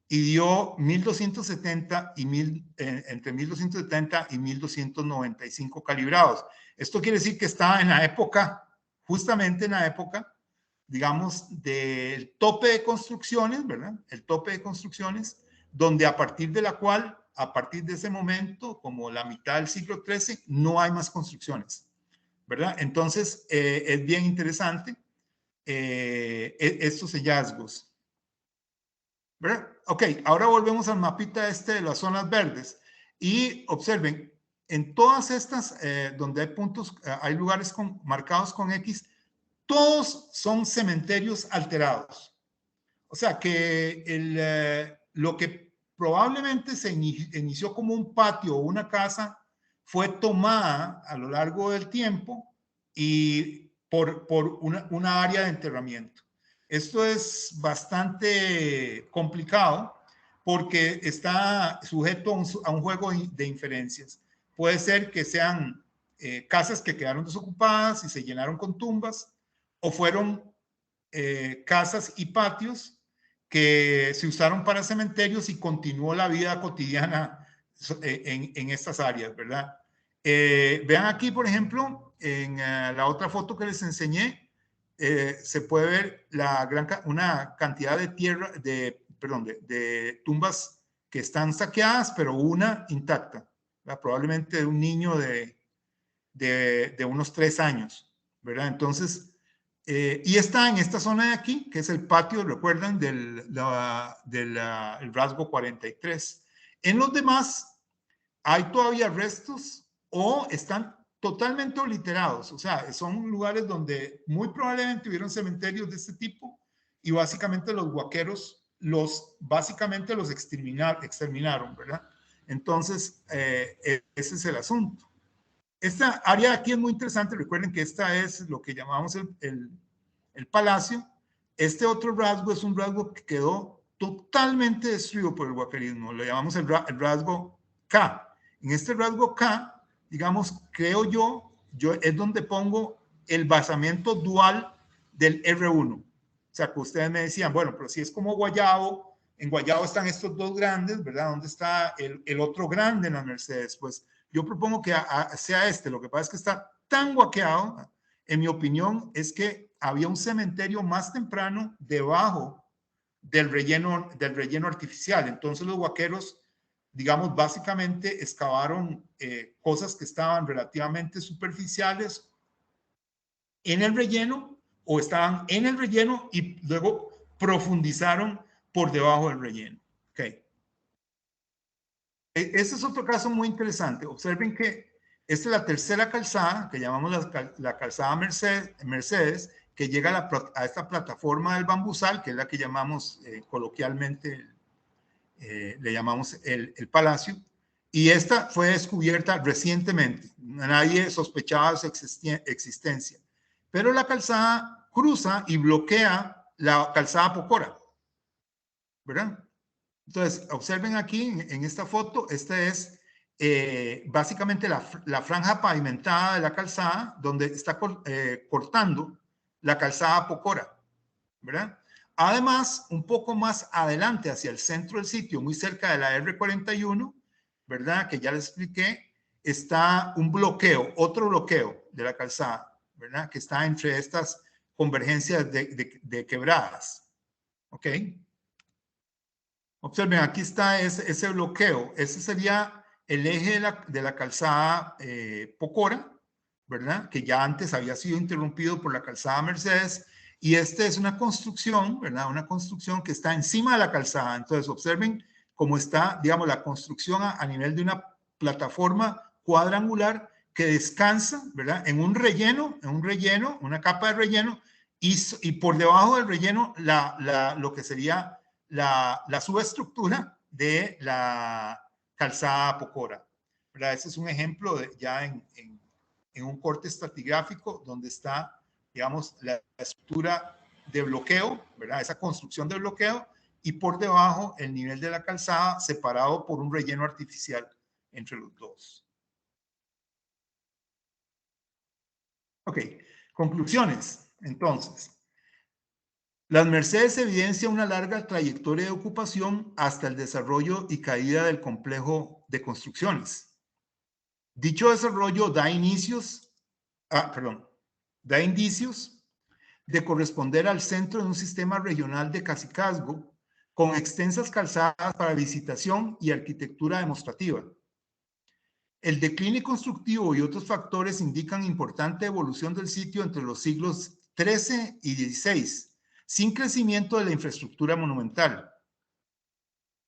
y dio 1270 entre 1270 y 1295 calibrados. Esto quiere decir que estaba en la época, justamente en la época, digamos, del tope de construcciones, ¿verdad? El tope de construcciones, donde a partir de la cual, a partir de ese momento, como la mitad del siglo XIII, no hay más construcciones, ¿verdad? Entonces, es bien interesante estos hallazgos, ¿verdad? Ok, ahora volvemos al mapita de las zonas verdes y observen, en todas estas, donde hay puntos, hay lugares marcados con X, todos son cementerios alterados. O sea que lo que probablemente se inició como un patio o una casa fue tomada a lo largo del tiempo y por una área de enterramiento. Esto es bastante complicado porque está sujeto a un juego de inferencias. Puede ser que sean casas que quedaron desocupadas y se llenaron con tumbas, o fueron casas y patios que se usaron para cementerios y continuó la vida cotidiana en estas áreas, ¿verdad? Vean aquí, por ejemplo, en la otra foto que les enseñé, se puede ver una cantidad de tierra, de tumbas que están saqueadas, pero una intacta, ¿verdad? Probablemente de un niño de unos 3 años, ¿verdad? Entonces, y está en esta zona de aquí, que es el patio, recuerdan, del rasgo 43. En los demás, hay todavía restos o están totalmente obliterados. O sea, son lugares donde muy probablemente hubieron cementerios de este tipo y básicamente los huaqueros básicamente los exterminaron, ¿verdad? Entonces, ese es el asunto. Esta área aquí es muy interesante. Recuerden que esta es lo que llamamos el palacio. Este otro rasgo es un rasgo que quedó totalmente destruido por el huaquerismo. Lo llamamos el rasgo K. En este rasgo K, digamos, creo yo es donde pongo el basamiento dual del R1. O sea, que ustedes me decían, bueno, pero si es como Guayabo, en Guayabo están estos dos grandes, ¿verdad? ¿Dónde está el otro grande en las Mercedes? Pues yo propongo que sea este. Lo que pasa es que está tan guaqueado, en mi opinión, es que había un cementerio más temprano debajo del relleno artificial. Entonces los guaqueros, digamos, básicamente excavaron cosas que estaban relativamente superficiales en el relleno o estaban en el relleno y luego profundizaron por debajo del relleno. Okay. Este es otro caso muy interesante. Observen que esta es la tercera calzada, que llamamos la calzada Mercedes, que llega a esta plataforma del bambusal, que es la que llamamos coloquialmente, le llamamos el palacio. Y esta fue descubierta recientemente. Nadie sospechaba su existencia. Pero la calzada cruza y bloquea la calzada Pocora, ¿verdad? Entonces, observen aquí en esta foto, esta es básicamente la franja pavimentada de la calzada, donde está cortando la calzada Pocora, ¿verdad? Además, un poco más adelante, hacia el centro del sitio, muy cerca de la R41, ¿verdad? Que ya les expliqué, está un bloqueo, otro bloqueo de la calzada, ¿verdad? Que está entre estas convergencias de quebradas, ¿ok? Observen, aquí está ese bloqueo. Ese sería el eje de la calzada Pocora, ¿verdad? Que ya antes había sido interrumpido por la calzada Mercedes. Y esta es una construcción, ¿verdad? Una construcción que está encima de la calzada. Entonces, observen cómo está, digamos, la construcción a nivel de una plataforma cuadrangular que descansa, ¿verdad? En un relleno, una capa de relleno, y por debajo del relleno lo que sería la subestructura de la calzada Pocora. ¿Verdad? Ese es un ejemplo ya en un corte estratigráfico donde está, digamos, la estructura de bloqueo, ¿verdad? Esa construcción de bloqueo, y por debajo el nivel de la calzada separado por un relleno artificial entre los dos. Ok, conclusiones. Entonces, las Mercedes evidencia una larga trayectoria de ocupación hasta el desarrollo y caída del complejo de construcciones. Dicho desarrollo da indicios de corresponder al centro de un sistema regional de cacicazgo con extensas calzadas para visitación y arquitectura demostrativa. El declive constructivo y otros factores indican importante evolución del sitio entre los siglos XIII y XVI, sin crecimiento de la infraestructura monumental.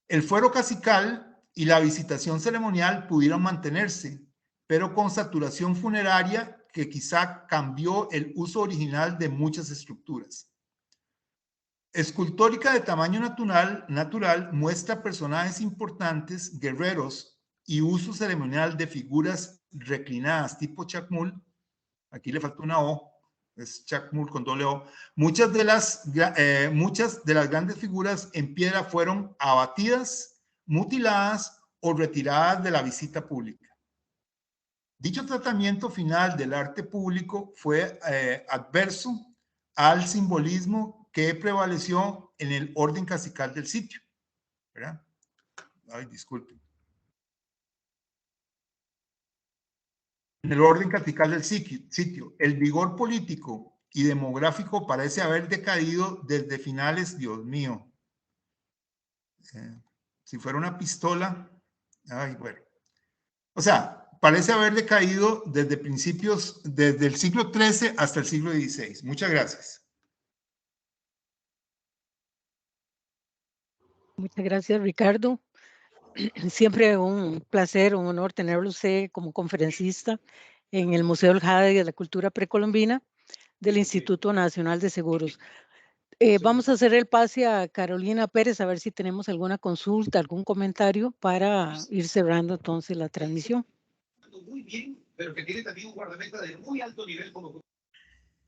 El fuero cacical y la visitación ceremonial pudieron mantenerse, pero con saturación funeraria que quizá cambió el uso original de muchas estructuras. Escultórica de tamaño natural muestra personajes importantes, guerreros y uso ceremonial de figuras reclinadas tipo chacmul. Aquí le falta una O, es chacmul con doble O. Muchas de las grandes figuras en piedra fueron abatidas, mutiladas o retiradas de la visita pública. Dicho tratamiento final del arte público fue adverso al simbolismo que prevaleció en el orden cacical del sitio, ¿verdad? Ay, disculpen. En el orden cacical del sitio, el vigor político y demográfico parece haber decaído desde finales, Dios mío. Si fuera una pistola, ay, bueno. O sea, parece haber decaído desde principios, desde el siglo XIII hasta el siglo XVI. Muchas gracias. Muchas gracias, Ricardo. Siempre un placer, un honor tenerlo usted como conferencista en el Museo del Jade y de la Cultura Precolombina del Instituto Nacional de Seguros. Vamos a hacer el pase a Carolina Pérez a ver si tenemos alguna consulta, algún comentario para ir cerrando entonces la transmisión. Muy bien, pero que tiene también un guardameta de muy alto nivel como...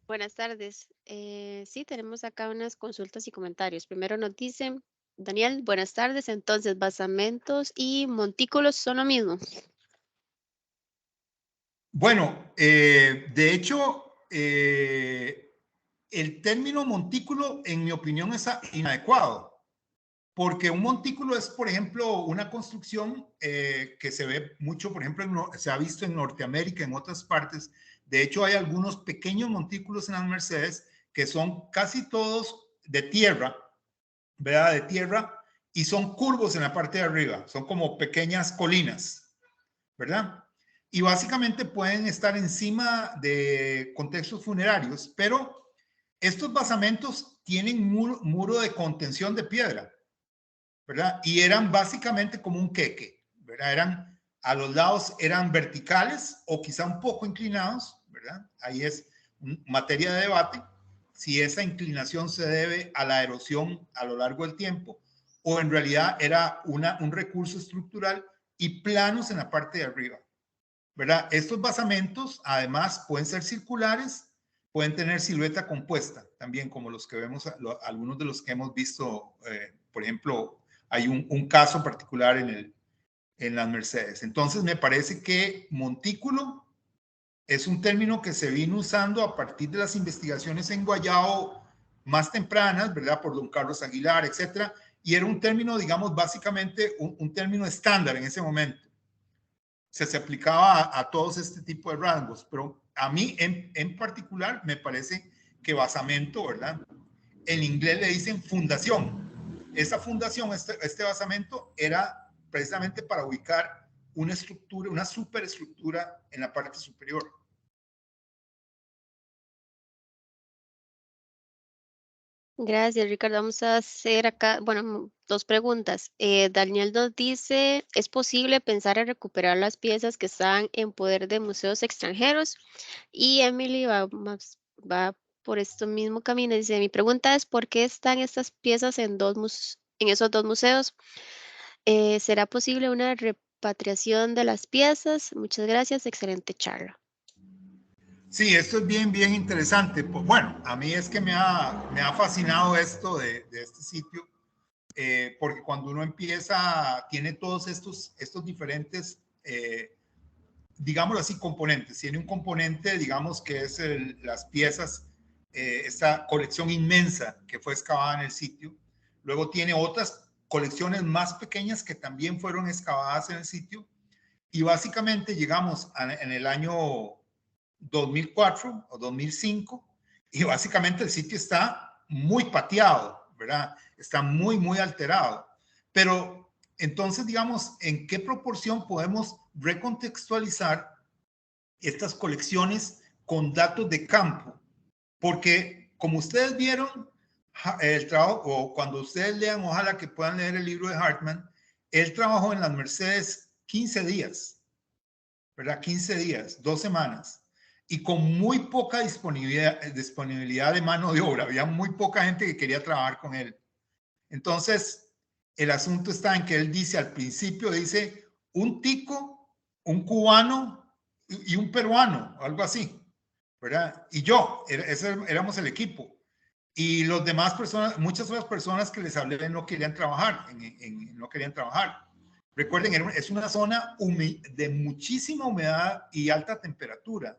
Buenas tardes. Sí, tenemos acá unas consultas y comentarios. Primero nos dicen, Daniel, buenas tardes. Entonces, basamentos y montículos son lo mismo. Bueno, de hecho, el término montículo, en mi opinión, es inadecuado. Porque un montículo es, por ejemplo, una construcción que se ve mucho, por ejemplo, se ha visto en Norteamérica, en otras partes. De hecho, hay algunos pequeños montículos en las Mercedes que son casi todos de tierra, ¿verdad? De tierra, y son curvos en la parte de arriba. Son como pequeñas colinas, ¿verdad? Y básicamente pueden estar encima de contextos funerarios, pero estos basamentos tienen muro de contención de piedra, ¿verdad? Y eran básicamente como un queque, ¿verdad? Eran, a los lados eran verticales o quizá un poco inclinados, ¿verdad? Ahí es materia de debate, si esa inclinación se debe a la erosión a lo largo del tiempo o en realidad era un recurso estructural, y planos en la parte de arriba, ¿verdad? Estos basamentos además pueden ser circulares, pueden tener silueta compuesta, también como los que vemos, algunos de los que hemos visto, por ejemplo, hay un caso particular en las Mercedes. Entonces me parece que montículo es un término que se vino usando a partir de las investigaciones en Guayao más tempranas, ¿verdad? Por don Carlos Aguilar, etcétera. Y era un término, digamos, básicamente un término estándar en ese momento. Se aplicaba a todos este tipo de rasgos, pero a mí en particular me parece que basamento, ¿verdad? En inglés le dicen fundación. Esa fundación, este basamento, era precisamente para ubicar una estructura, una superestructura en la parte superior. Gracias, Ricardo. Vamos a hacer acá, bueno, dos preguntas. Daniel nos dice, ¿es posible pensar en recuperar las piezas que están en poder de museos extranjeros? Y Emily va por este mismo camino. Dice, mi pregunta es, ¿por qué están estas piezas en esos dos museos? ¿Será posible una repatriación de las piezas? Muchas gracias, excelente charla. Sí, esto es bien interesante. Pues, bueno, a mí es que me ha fascinado esto de este sitio, porque cuando uno empieza, tiene todos estos diferentes, digámoslo así, componentes. Tiene un componente, digamos, que es las piezas, esta colección inmensa que fue excavada en el sitio. Luego tiene otras colecciones más pequeñas que también fueron excavadas en el sitio. Y básicamente llegamos en el año 2004 o 2005, y básicamente el sitio está muy pateado, ¿verdad? Está muy alterado. Pero entonces, digamos, ¿en qué proporción podemos recontextualizar estas colecciones con datos de campo? Porque, como ustedes vieron, el trabajo, o cuando ustedes lean, ojalá que puedan leer el libro de Hartman, él trabajó en las Mercedes 15 días, ¿verdad? 15 días, 2 semanas, y con muy poca disponibilidad de mano de obra. Había muy poca gente que quería trabajar con él. Entonces, el asunto está en que él dice, al principio dice, un tico, un cubano y un peruano, algo así, ¿verdad? Y yo, éramos el equipo. Y los demás personas, muchas otras personas que les hablé no querían trabajar, no querían trabajar. Recuerden, es una zona de muchísima humedad y alta temperatura,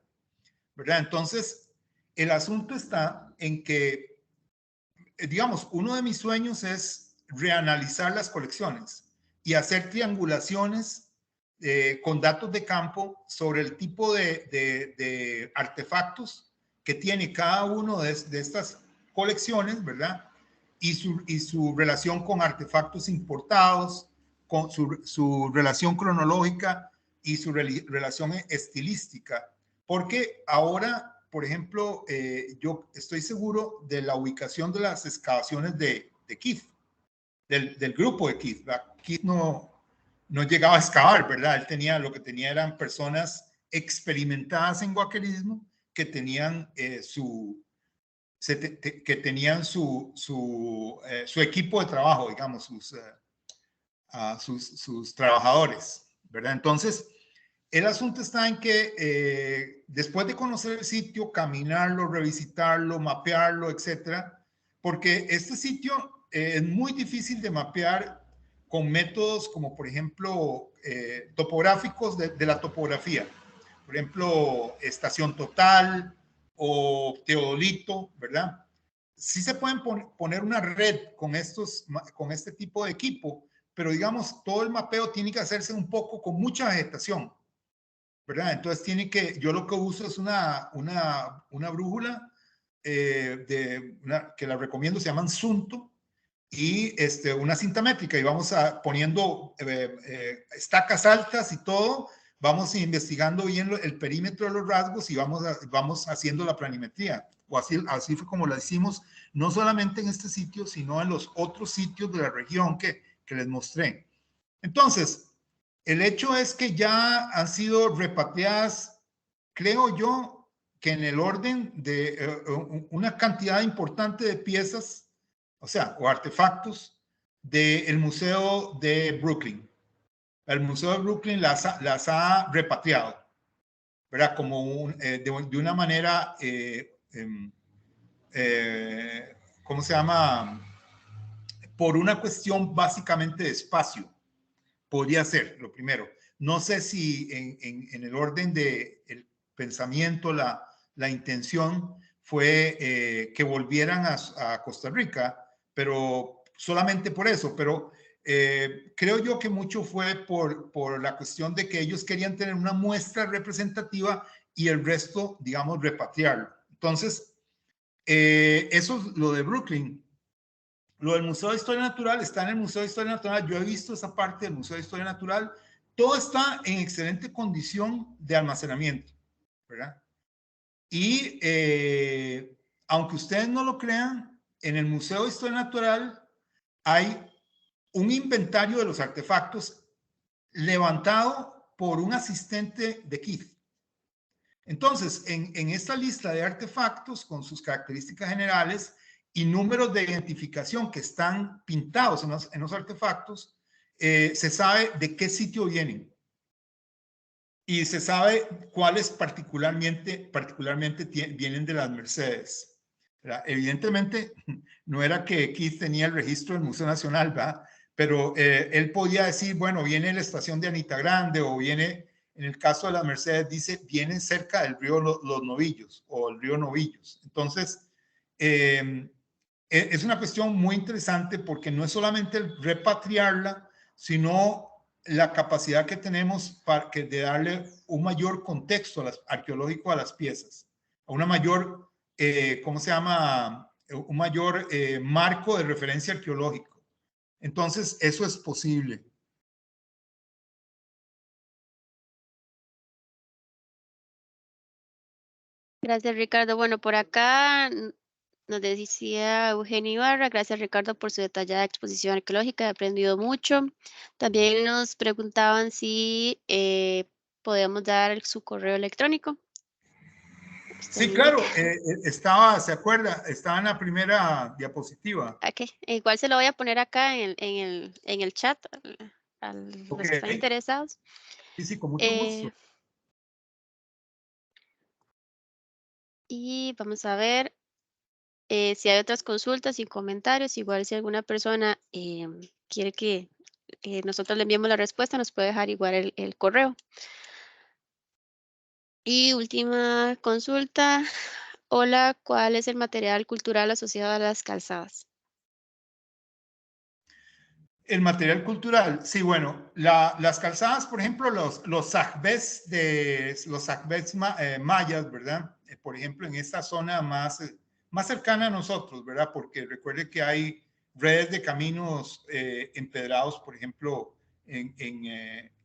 ¿verdad? Entonces, el asunto está en que, digamos, uno de mis sueños es reanalizar las colecciones y hacer triangulaciones con datos de campo sobre el tipo de artefactos que tiene cada uno de estas colecciones, ¿verdad? Y su relación con artefactos importados, con su relación cronológica y su relación estilística. Porque ahora, por ejemplo, yo estoy seguro de la ubicación de las excavaciones de Keith, del grupo de Keith. Keith no llegaba a excavar, ¿verdad? Él tenía, lo que tenía eran personas experimentadas en guaquerismo que tenían su equipo de trabajo, digamos, sus trabajadores, ¿verdad? Entonces, el asunto está en que después de conocer el sitio, caminarlo, revisitarlo, mapearlo, etcétera, porque este sitio es muy difícil de mapear con métodos como, por ejemplo, topográficos de la topografía. Por ejemplo, estación total o teodolito, ¿verdad? sí se pueden poner una red con este tipo de equipo, pero digamos, todo el mapeo tiene que hacerse un poco con mucha vegetación, ¿verdad? Entonces yo lo que uso es una brújula que la recomiendo, se llaman Sunto, y una cinta métrica, y vamos poniendo estacas altas y todo, vamos investigando bien el perímetro de los rasgos y vamos haciendo la planimetría. O así fue como la hicimos, no solamente en este sitio, sino en los otros sitios de la región que les mostré. Entonces, el hecho es que ya han sido repatriadas, creo yo, que en el orden de una cantidad importante de piezas, o artefactos del Museo de Brooklyn. El Museo de Brooklyn las ha repatriado, ¿verdad? Como de una manera, ¿cómo se llama? Por una cuestión básicamente de espacio. Podría ser, lo primero. No sé si en el orden del pensamiento, la intención fue que volvieran a Costa Rica, pero solamente por eso. Pero creo yo que mucho fue por la cuestión de que ellos querían tener una muestra representativa y el resto, digamos, repatriarlo. Entonces, eso es lo de Brooklyn. Lo del Museo de Historia Natural está en el Museo de Historia Natural. Yo he visto esa parte del Museo de Historia Natural. Todo está en excelente condición de almacenamiento, ¿verdad? Y aunque ustedes no lo crean, en el Museo de Historia Natural hay un inventario de los artefactos levantado por un asistente de Keith. Entonces, en esta lista de artefactos con sus características generales y números de identificación que están pintados en los artefactos, se sabe de qué sitio vienen y se sabe cuáles particularmente vienen de las Mercedes. ¿Verdad? Evidentemente, no era que Keith tenía el registro del Museo Nacional, ¿verdad? Pero él podía decir, bueno, viene la estación de Anita Grande o viene, en el caso de las Mercedes, dice, vienen cerca del río Los Novillos o el río Novillos. Entonces, es una cuestión muy interesante porque no es solamente el repatriarla, sino la capacidad que tenemos de darle un mayor contexto arqueológico a las piezas, a una mayor, ¿cómo se llama? Un mayor marco de referencia arqueológico. Entonces, eso es posible. Gracias, Ricardo. Bueno, por acá nos decía Eugenio Ibarra, gracias Ricardo por su detallada exposición arqueológica, he aprendido mucho. También nos preguntaban si podemos dar su correo electrónico. Sí, claro, ¿se acuerda? Estaba en la primera diapositiva. Okay. Igual se lo voy a poner acá en el chat a los que están interesados. Sí, con mucho gusto. Y vamos a ver si hay otras consultas y comentarios. Igual si alguna persona quiere que nosotros le enviemos la respuesta, nos puede dejar igual el correo. Y última consulta. Hola, ¿cuál es el material cultural asociado a las calzadas? El material cultural, sí, bueno, las calzadas, por ejemplo, los sacbés mayas, ¿verdad? Por ejemplo, en esta zona más cercana a nosotros, ¿verdad? Porque recuerde que hay redes de caminos empedrados, por ejemplo, en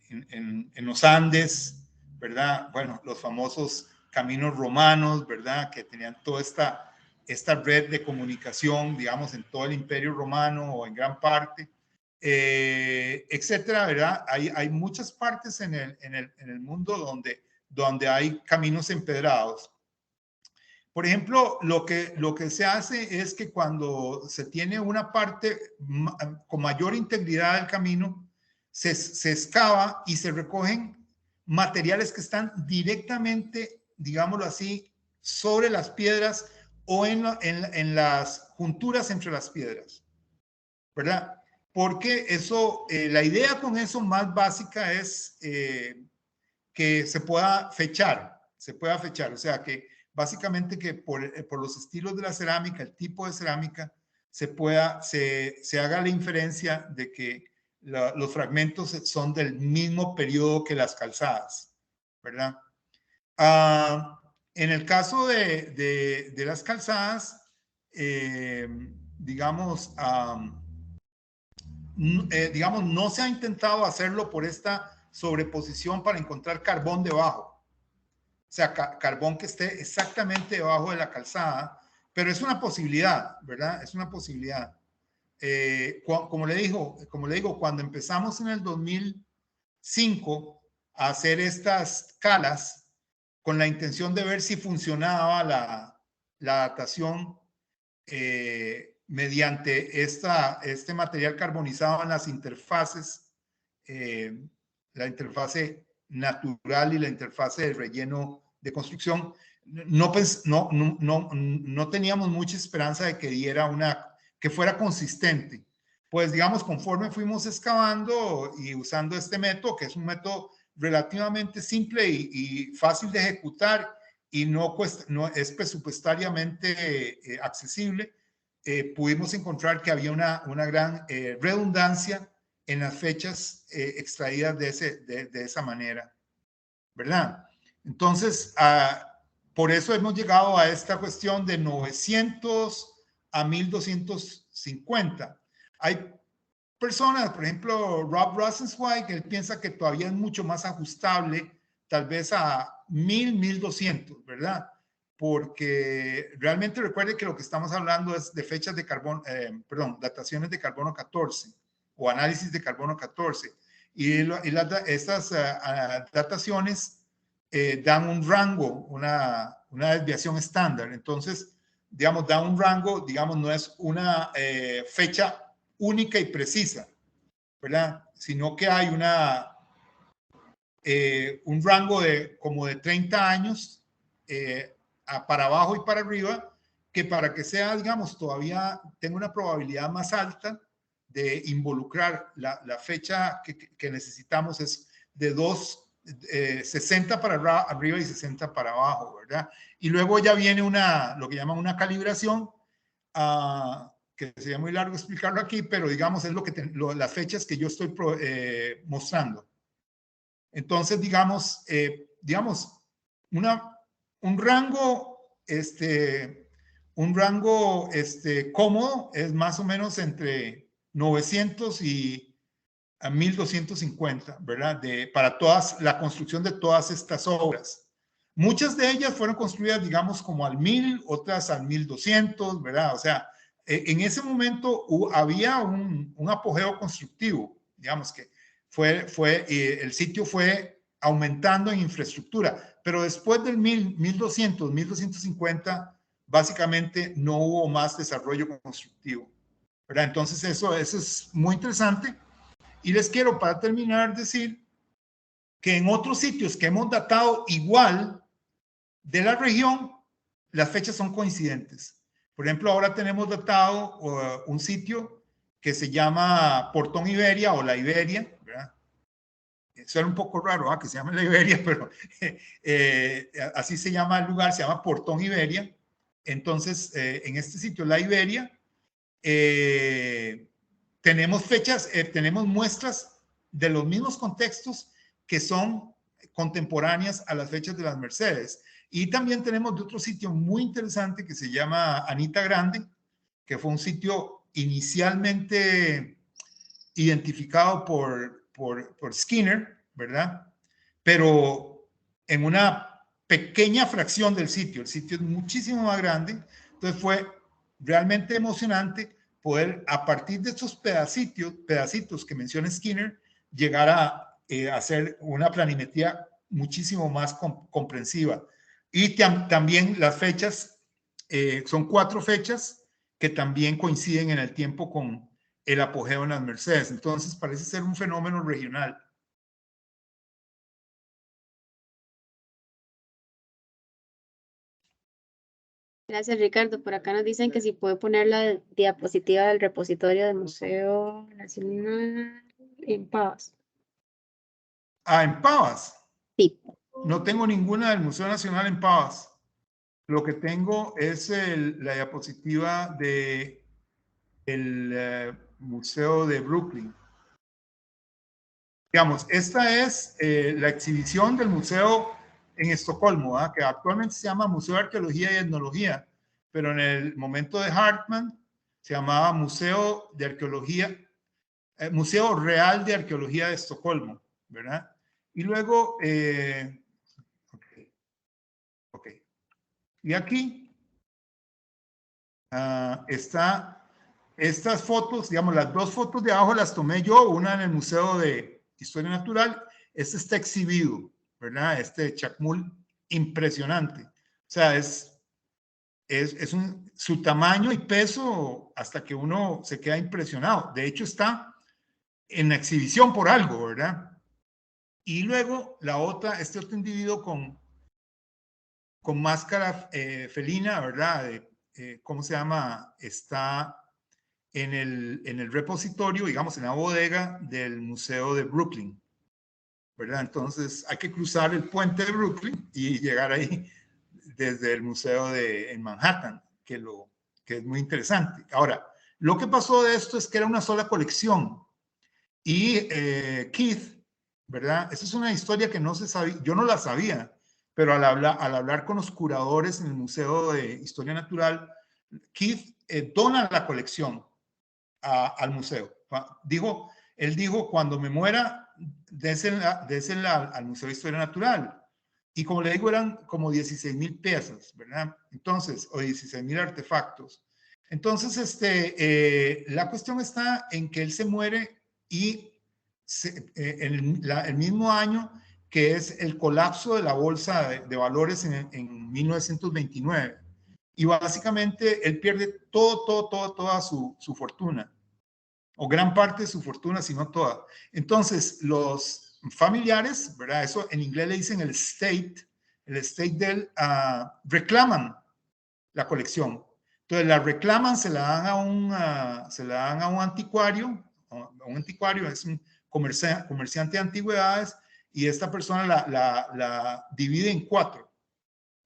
los Andes, ¿verdad? Bueno, los famosos caminos romanos, ¿verdad? Que tenían toda esta red de comunicación, digamos, en todo el Imperio Romano o en gran parte. Etcétera, ¿verdad? Hay muchas partes en el mundo donde hay caminos empedrados. Por ejemplo, lo que se hace es que cuando se tiene una parte con mayor integridad del camino, se excava y se recogen materiales que están directamente, digámoslo así, sobre las piedras o en las junturas entre las piedras, ¿verdad? Porque eso, la idea con eso más básica es que se pueda fechar, o sea, que básicamente que por los estilos de la cerámica, el tipo de cerámica, se haga la inferencia de que los fragmentos son del mismo periodo que las calzadas, ¿verdad? En el caso de las calzadas, digamos, no se ha intentado hacerlo por esta sobreposición para encontrar carbón debajo. O sea, carbón que esté exactamente debajo de la calzada, pero es una posibilidad, ¿verdad? Es una posibilidad. Como le digo, cuando empezamos en el 2005 a hacer estas calas con la intención de ver si funcionaba la datación mediante este material carbonizado en las interfaces, la interfase natural y la interfase de relleno de construcción, no teníamos mucha esperanza de que diera que fuera consistente. Pues digamos, conforme fuimos excavando y usando este método, que es un método relativamente simple y fácil de ejecutar y no es presupuestariamente accesible, pudimos encontrar que había una gran redundancia en las fechas extraídas de esa manera, ¿verdad? Entonces, por eso hemos llegado a esta cuestión de 900 a 1250. Hay personas, por ejemplo, Rob Rosenzweig, que él piensa que todavía es mucho más ajustable, tal vez a 1200, ¿verdad? Porque realmente recuerde que lo que estamos hablando es de fechas de carbono, dataciones de carbono 14 o análisis de carbono 14. Estas dataciones dan un rango, una desviación estándar. Entonces, digamos, da un rango, digamos, no es una fecha única y precisa, ¿verdad? Sino que hay un rango como de 30 años para abajo y para arriba, que para que sea, digamos, todavía tenga una probabilidad más alta de involucrar la fecha que necesitamos es de 60 para arriba y 60 para abajo, ¿verdad? Y luego ya viene lo que llaman una calibración, que sería muy largo explicarlo aquí, pero digamos es las fechas que yo estoy mostrando. Entonces, digamos, un rango cómodo es más o menos entre 900 y a 1250, ¿verdad? Para la construcción de todas estas obras. Muchas de ellas fueron construidas, digamos, como al 1000, otras al 1200, ¿verdad? O sea, en ese momento había un apogeo constructivo, digamos que el sitio fue aumentando en infraestructura, pero después del 1200, 1250, básicamente no hubo más desarrollo constructivo, ¿verdad? Entonces eso es muy interesante. Y les quiero, para terminar, decir que en otros sitios que hemos datado igual de la región, las fechas son coincidentes. Por ejemplo, ahora tenemos datado un sitio que se llama Portón Iberia o La Iberia, ¿verdad? Suena un poco raro que se llame La Iberia, pero así se llama el lugar, se llama Portón Iberia. Entonces, en este sitio, La Iberia, tenemos tenemos muestras de los mismos contextos que son contemporáneas a las fechas de las Mercedes. Y también tenemos de otro sitio muy interesante que se llama Anita Grande, que fue un sitio inicialmente identificado por Skinner, ¿verdad? Pero en una pequeña fracción del sitio. El sitio es muchísimo más grande. Entonces fue realmente emocionante poder, a partir de estos pedacitos que menciona Skinner, llegar a hacer una planimetría muchísimo más comprensiva. Y también las fechas, son 4 fechas que también coinciden en el tiempo con el apogeo en las Mercedes. Entonces parece ser un fenómeno regional. Gracias, Ricardo. Por acá nos dicen que si puede poner la diapositiva del repositorio del Museo Nacional en Pavas. ¿En Pavas? Sí. No tengo ninguna del Museo Nacional en Pavas. lo que tengo es la diapositiva del Museo de Brooklyn. Digamos, esta es la exhibición del museo en Estocolmo, que actualmente se llama Museo de Arqueología y Etnología, pero en el momento de Hartman se llamaba Museo de Arqueología, Museo Real de Arqueología de Estocolmo, ¿verdad? Y luego, okay. Y aquí está estas fotos, digamos, las dos fotos de abajo las tomé yo, una en el Museo de Historia Natural, este está exhibido, ¿verdad? Este chacmul impresionante. O sea, su tamaño y peso hasta que uno se queda impresionado. De hecho, está en la exhibición por algo, ¿verdad? Y luego la otra, este otro individuo con máscara felina, ¿verdad? ¿Cómo se llama? Está en el repositorio, digamos, en la bodega del Museo de Brooklyn, ¿verdad? Entonces hay que cruzar el puente de Brooklyn y llegar ahí desde el museo en Manhattan, que es muy interesante. Ahora, lo que pasó de esto es que era una sola colección y Keith, ¿verdad? Esa es una historia que no se sabía, yo no la sabía, pero al hablar con los curadores en el Museo de Historia Natural, Keith dona la colección al museo. Él dijo, cuando me muera, désenla al Museo de Historia Natural. Y como le digo, eran como 16,000 piezas, ¿verdad? Entonces, o 16,000 artefactos. Entonces, la cuestión está en que él se muere y en el mismo año que es el colapso de la bolsa de valores en 1929. Y básicamente él pierde toda su fortuna, o gran parte de su fortuna, si no toda. Entonces, los familiares, ¿verdad? Eso en inglés le dicen el estate de él, reclaman la colección. Entonces, la reclaman, se la dan a un anticuario. Un anticuario es un comerciante de antigüedades, y esta persona la divide en 4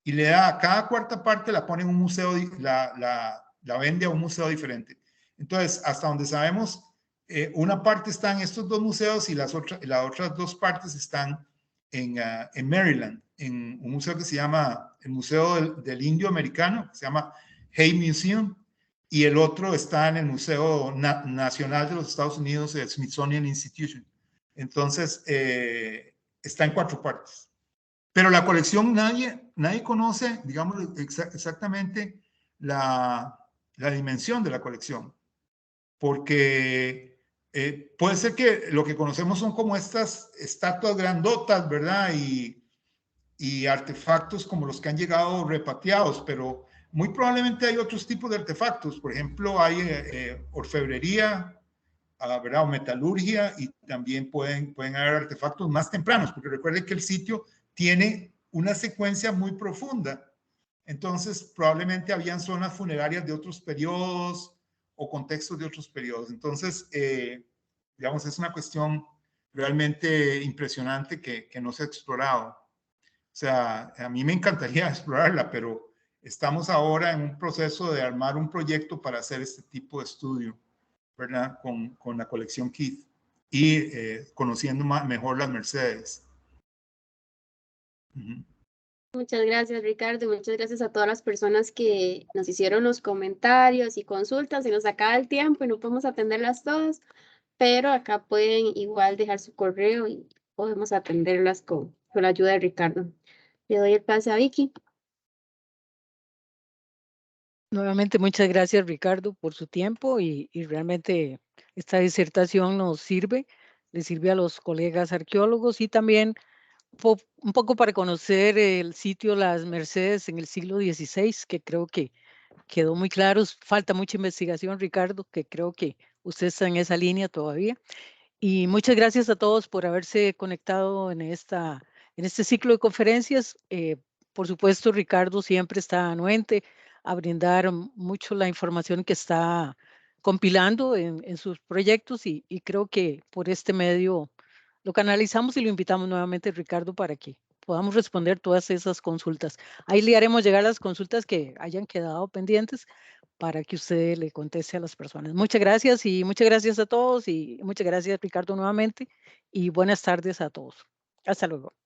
y le da a cada cuarta parte, la pone en un museo, la vende a un museo diferente. Entonces, hasta donde sabemos, una parte está en estos dos museos y las otras dos partes están en Maryland, en un museo que se llama el Museo del Indio Americano, que se llama Hay Museum, y el otro está en el Museo Nacional de los Estados Unidos, el Smithsonian Institution. Entonces, está en 4 partes. Pero la colección, nadie conoce, digamos, exactamente la dimensión de la colección, porque puede ser que lo que conocemos son como estas estatuas grandotas, ¿verdad? Y artefactos como los que han llegado repatriados, pero muy probablemente hay otros tipos de artefactos. Por ejemplo, hay orfebrería, ¿verdad? O metalurgia, y también pueden haber artefactos más tempranos, porque recuerden que el sitio tiene una secuencia muy profunda. Entonces, probablemente habían zonas funerarias de otros periodos o contextos de otros periodos. Entonces, digamos, es una cuestión realmente impresionante que no se ha explorado. O sea, a mí me encantaría explorarla, pero estamos ahora en un proceso de armar un proyecto para hacer este tipo de estudio, ¿verdad? Con la colección Keith y conociendo mejor las Mercedes. Muchas gracias, Ricardo. Muchas gracias a todas las personas que nos hicieron los comentarios y consultas. Se nos acaba el tiempo y no podemos atenderlas todas, pero acá pueden igual dejar su correo y podemos atenderlas con la ayuda de Ricardo. Le doy el pase a Vicky. Nuevamente, muchas gracias, Ricardo, por su tiempo y realmente esta disertación nos sirve, le sirve a los colegas arqueólogos y también un poco para conocer el sitio Las Mercedes en el siglo XVI, que creo que quedó muy claro. Falta mucha investigación, Ricardo, que creo que usted está en esa línea todavía. Y muchas gracias a todos por haberse conectado en este ciclo de conferencias. Por supuesto, Ricardo siempre está anuente a brindar mucho la información que está compilando en sus proyectos y creo que por este medio lo canalizamos y lo invitamos nuevamente, Ricardo, para que podamos responder todas esas consultas. Ahí le haremos llegar las consultas que hayan quedado pendientes para que usted le conteste a las personas. Muchas gracias y muchas gracias a todos y muchas gracias, Ricardo, nuevamente, y buenas tardes a todos. Hasta luego.